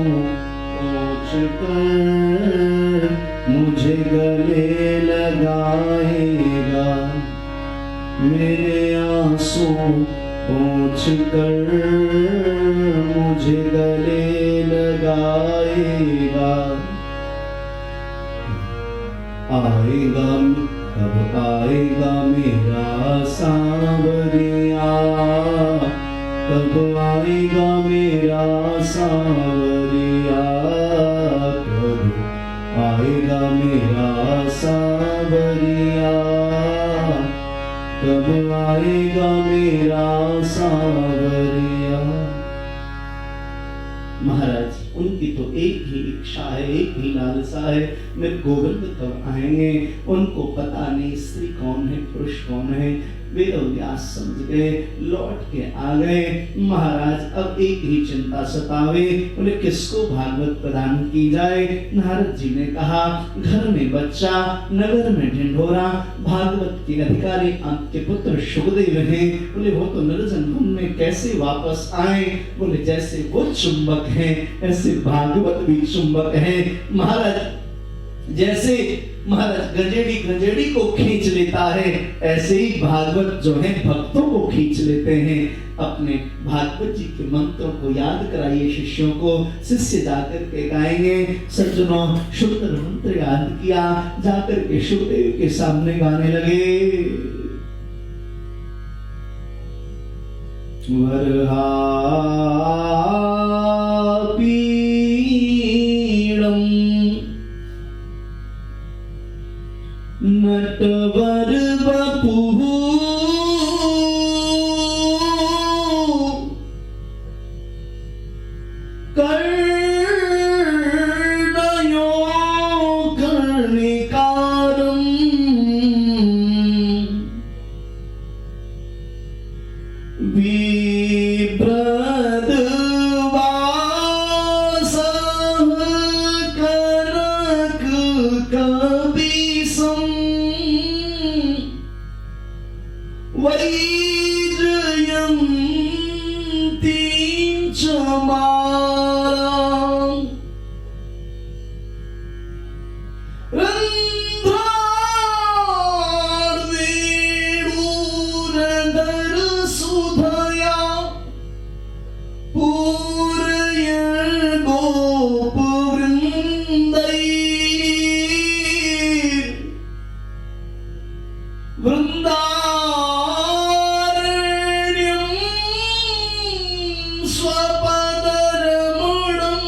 पोंछ कर मुझे गले लगाएगा। मेरे आंसू पोंछ कर मुझे गले लगाएगा। आएगा, कब आएगा मेरा सांवरिया, कब आएगा मेरा सांवरिया, कब आएगा मेरा सांवरिया, कब आएगा मेरा सांवरिया। महाराज, उनकी तो एक ही इच्छा है, एक ही लालसा है, मेरे गोविंद कब आएंगे। उनको पता नहीं स्त्री कौन है, पुरुष कौन है, वेद व्यास समझ गए, लौट के आ गए। महाराज अब एक ही चिंता सतावे, बोले किसको भागवत प्रदान की जाए। नारद जी ने कहा घर में बच्चा, नगर में ढिंढोरा, भागवत के अधिकारी आपके पुत्र शुभदेव हैं। बोले वो तो निर्जन वन में कैसे वापस आए। बोले जैसे वो चुंबक है ऐसे भागवत भी चुंबक है। महाराज जैसे महाराज गजेड़ी को खींच लेता है, ऐसे ही भागवत जो है भक्तों को खींच लेते हैं। अपने भागवत जी के मंत्रों को याद कराइए शिष्यों को। शिष्य जाकर के गाएंगे, सज्जनों शुद्ध मंत्र याद किया, जाकर के शुभदेव के सामने गाने लगे। वरहा नटवर बपुः कर्णयो कर्णिकारम् बिभ्रद्वासः कनककपिशम् वैजयन्तीं च मालाम् रन्ध्रार्वेणुरधरसुधया पूरयन् गोपवृन्दैः वृन्दारण्यं स्वपदरमणं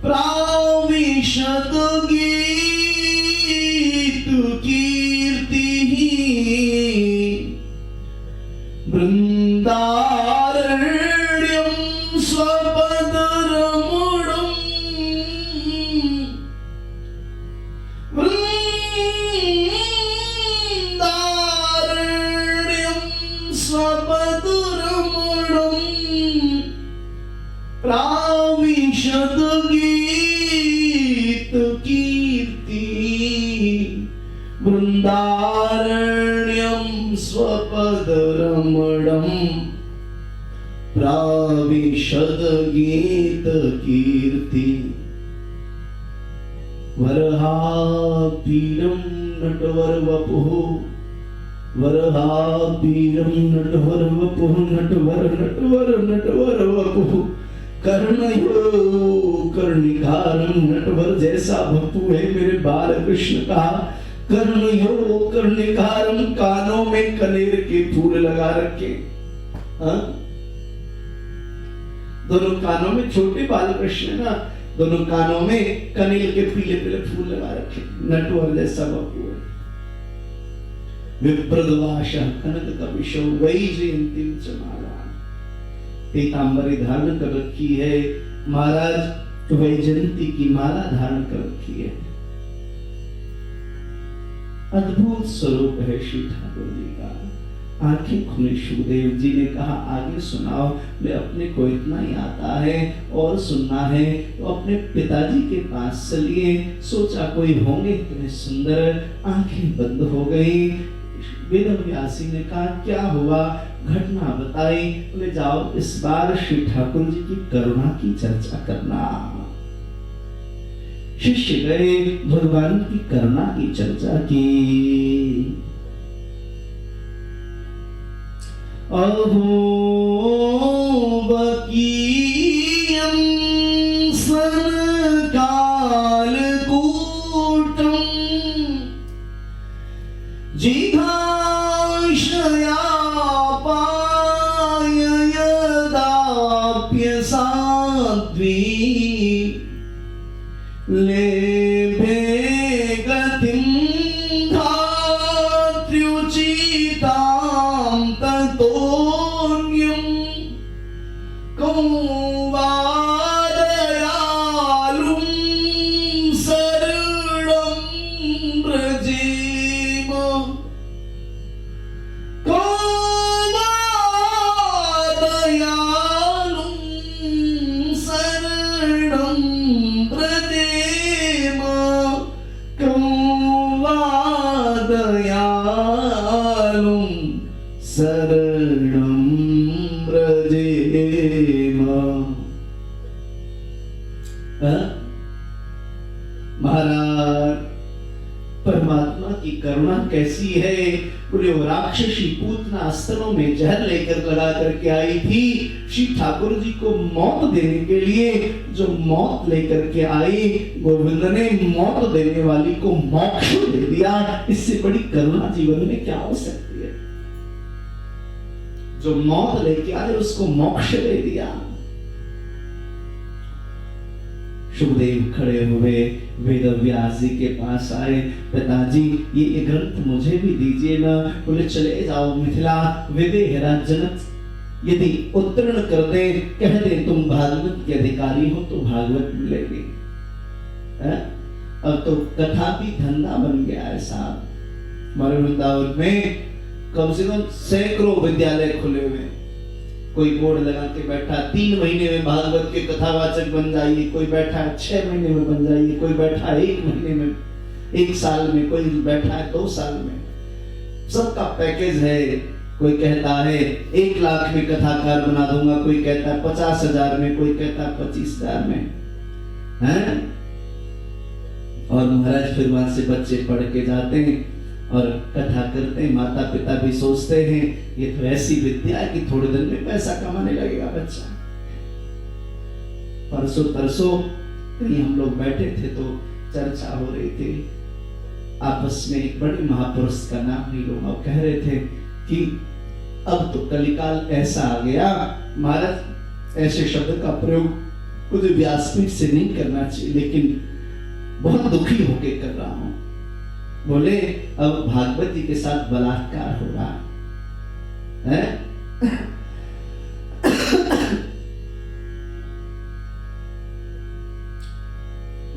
प्राविशद गीतकीर्तिः वृन्दारण्यं स्वपदरमणं वृन्दारण्यं स्वपदरमणं प्राविशद गीतकीर्तिः वृन्दारण्यं स्वपदरमणं प्राविशद गीतकीर्तिः वरहापीडं नटवर वपुः वरहापीडं नटवर वपुः नटवर नटवर नटवर वपुः कर्णयो कर्णिकारं। नटवर जैसा वपु है मेरे बाल कृष्ण का। कर्णयो कर्णिकारं, कानों में कनेर के फूल लगा रखे। दोनों कानों में, छोटे बाल कृष्ण ना, दोनों कानों में कनेल के पीले पीले फूल लगा रखे। नटवर जैसा वपु है। विप्रद्वासः कनककपिशौ वैजयन्तीं च मालाम्, पीतांबरी धारण कर रखी है। महाराज वैजयंती की माला धारण कर रखी है। अद्भुत स्वरूप है श्री ठाकुर जी का। आंखें खुली, सुखदेव जी ने कहा आगे सुनाओ। मैं अपने को इतना ही आता है और सुनना है तो अपने पिताजी के पास चलिए। सोचा कोई होंगे इतने सुंदर। आंखें बंद हो गई। वेद व्यासी ने कहा क्या हुआ, घटना बताई। बोले जाओ इस बार श्री ठाकुर जी की करुणा की चर्चा करना। शिष्य गए, भगवान की करुणा की चर्चा की। अहोबकीयं सनकालकूटं जिघांशयापाय यदाप्यसाध्वी लेभे गतिं धात्र्युचितां ततोऽन्यं कौवादयालुं शरणं व्रजेम। दयालुं शरणं व्रजेम। महाराज परमात्मा की करुणा कैसी है। बोले वो राक्षसी पूतना अस्त्रों में जहर लेकर लगा करके आई थी श्री ठाकुर जी को मौत देने के लिए। जो मौत लेकर के आई, गोविंद ने मौत देने वाली को मोक्ष दे दिया। इससे बड़ी करुणा जीवन में क्या हो सकती है। जो मौत लेके आए उसको मोक्ष दे दिया। सुखदेव खड़े हुए वेद व्यास जी के पास आए, पिताजी ये ग्रंथ मुझे भी दीजिए ना। बोले चले जाओ मिथिला, विदेहरा जनक यदि उत्तीर्ण कर दे, कह दे तुम भागवत के अधिकारी हो तो भागवत मिलेगी। अब तो कथा भी धंधा बन गया है साहब। हमारे वृंदावन में कम से कम सैकड़ों विद्यालय खुले हुए। कोई बोर्ड लगा के बैठा 3 महीने में भागवत के कथावाचक बन जाइए, कोई बैठा 6 महीने में बन जाइए, कोई बैठा 1 महीने में, 1 साल में, कोई बैठा है 2 साल में। सबका पैकेज है। कोई कहता है 1 लाख में कथाकार बना दूंगा, कोई कहता है 50,000 में, कोई कहता है 25,000 में, हैं? और महाराज फिर वहां से बच्चे पढ़ के जाते हैं और कथा करते हैं। माता पिता भी सोचते हैं ये तो ऐसी विद्या है कि थोड़े दिन में पैसा कमाने लगेगा बच्चा। परसों तरसों कहीं हम लोग बैठे थे तो चर्चा हो रही थी आपस में। एक बड़े महापुरुष का नाम नहीं लूंगा, कह रहे थे कि अब तो कलिकाल ऐसा आ गया, महाराज ऐसे शब्द का प्रयोग मुझे व्यासपीठ से नहीं करना चाहिए लेकिन बहुत दुखी होके कर रहा हूं। बोले अब भागवत जी के साथ बलात्कार हो रहा है।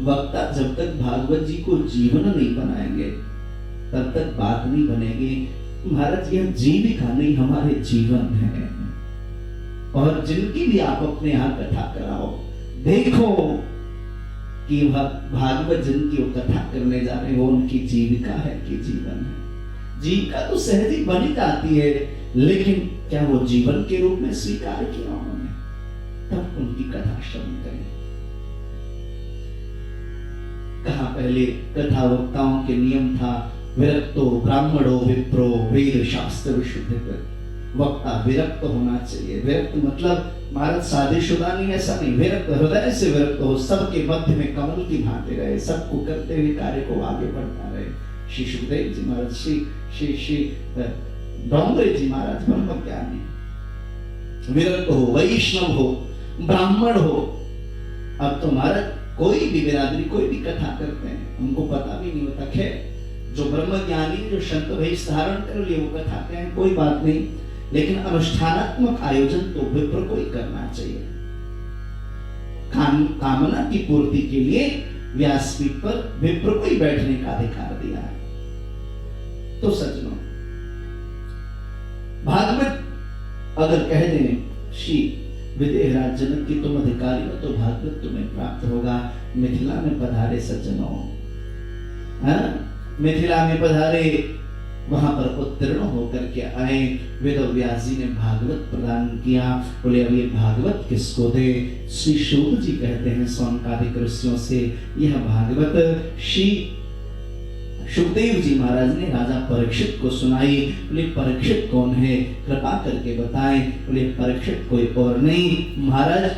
वक्ता जब तक भागवत जी को जीवन नहीं बनाएंगे तब तक बात नहीं बनेगी। महाराज यह जीविका नहीं हमारे जीवन है। और जिनकी भी आप अपने यहाँ कथा कराओ, देखो कि भागवत जिनकी वो कथा करने जा रहे हैं वो उनकी जीविका है कि जीवन है। जीविका तो सहज ही बनी जाती है लेकिन क्या वो जीवन के रूप में स्वीकार किया उन्होंने, तब उनकी कथा श्रवण करें। कहा पहले कथा वक्ताओं के नियम था विरक्तो ब्राह्मणो विप्रो वेद शास्त्र विशुद्ध। वक्ता विरक्त होना चाहिए। विरक्त मतलब महाराज शादीशुदा नहीं, ऐसा नहीं। विरक्त हृदय से विरक्त हो, सबके मध्य में कमल की भांति रहे, सबको करते हुए कार्य को आगे बढ़ता रहे। श्री सुखदेव जी महाराज, श्री डोंगरे जी महाराज ब्रह्मज्ञानी। विरक्त हो, वैष्णव हो, ब्राह्मण हो। अब तो महाराज कोई भी बिरादरी कोई भी कथा करते हैं हमको पता भी नहीं होता। खैर जो ब्रह्मज्ञानी जो संत भेष धारण कर लिए वो कथा कहें कोई बात नहीं, लेकिन अनुष्ठानात्मक आयोजन तो विप्र को ही करना चाहिए। कामना की पूर्ति के लिए व्यासपीठ पर विप्र को ही बैठने का अधिकार दिया है। तो सज्जनों, भागवत अगर कह दें श्री विदेहराज जनक की तुम अधिकारी हो तो भागवत तुम्हें प्राप्त होगा। मिथिला में पधारे सज्जनों, मिथिला में पधारे, वहां पर उत्तीर्ण होकर के आए। वेद व्यास जी ने भागवत प्रदान किया। बोले अब ये भागवत किसको दे? श्री शुक जी कहते हैं सौनकादिक ऋषियों से यह भागवत श्री सुखदेव जी महाराज ने राजा परीक्षित को सुनाई। बोले परीक्षित कौन है, कृपा करके बताएं। बोले परीक्षित कोई और नहीं, महाराज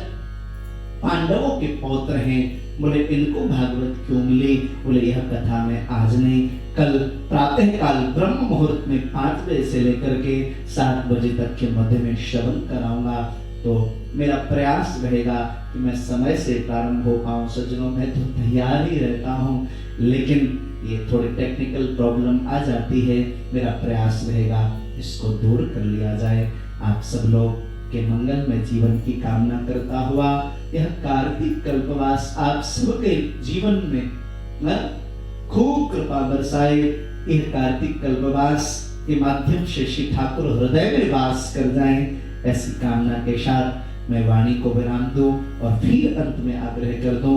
पांडवों के पौत्र हैं। बोले इनको भागवत क्यों मिली? बोले यह कथा मैं आज नहीं कल प्रातः काल ब्रह्म मुहूर्त में 5 बजे से लेकर के 7 बजे तक के मध्य में श्रवण कराऊंगा। तो मेरा प्रयास रहेगा कि मैं समय से प्रारंभ हो पाऊं। सज्जनों मैं तो तैयार ही रहता हूं लेकिन ये थोड़ी टेक्निकल प्रॉब्लम आ जाती है। मेरा प्रयास रहेगा इसको दूर कर लिया जाए। आप सब लोग के मंगल में जीवन की कामना करता हुआ यह कार्तिक कल्पवास आप सबके जीवन में खूब कृपा बरसाए। यह कार्तिक कल्पवास के माध्यम से श्री ठाकुर हृदय में वास कर जाएं, ऐसी कामना के साथ मैं वाणी को विराम दूं और फिर अंत में आग्रह कर दूं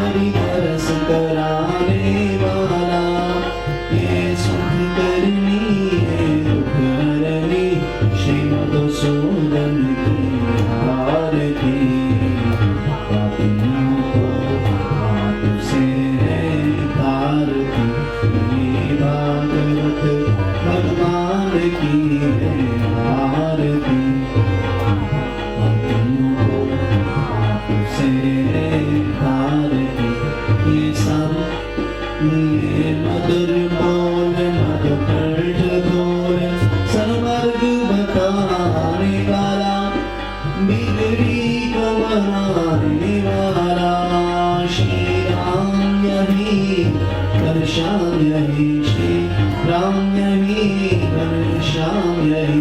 घनश्याम्य श्री राम्य घनश्याम्य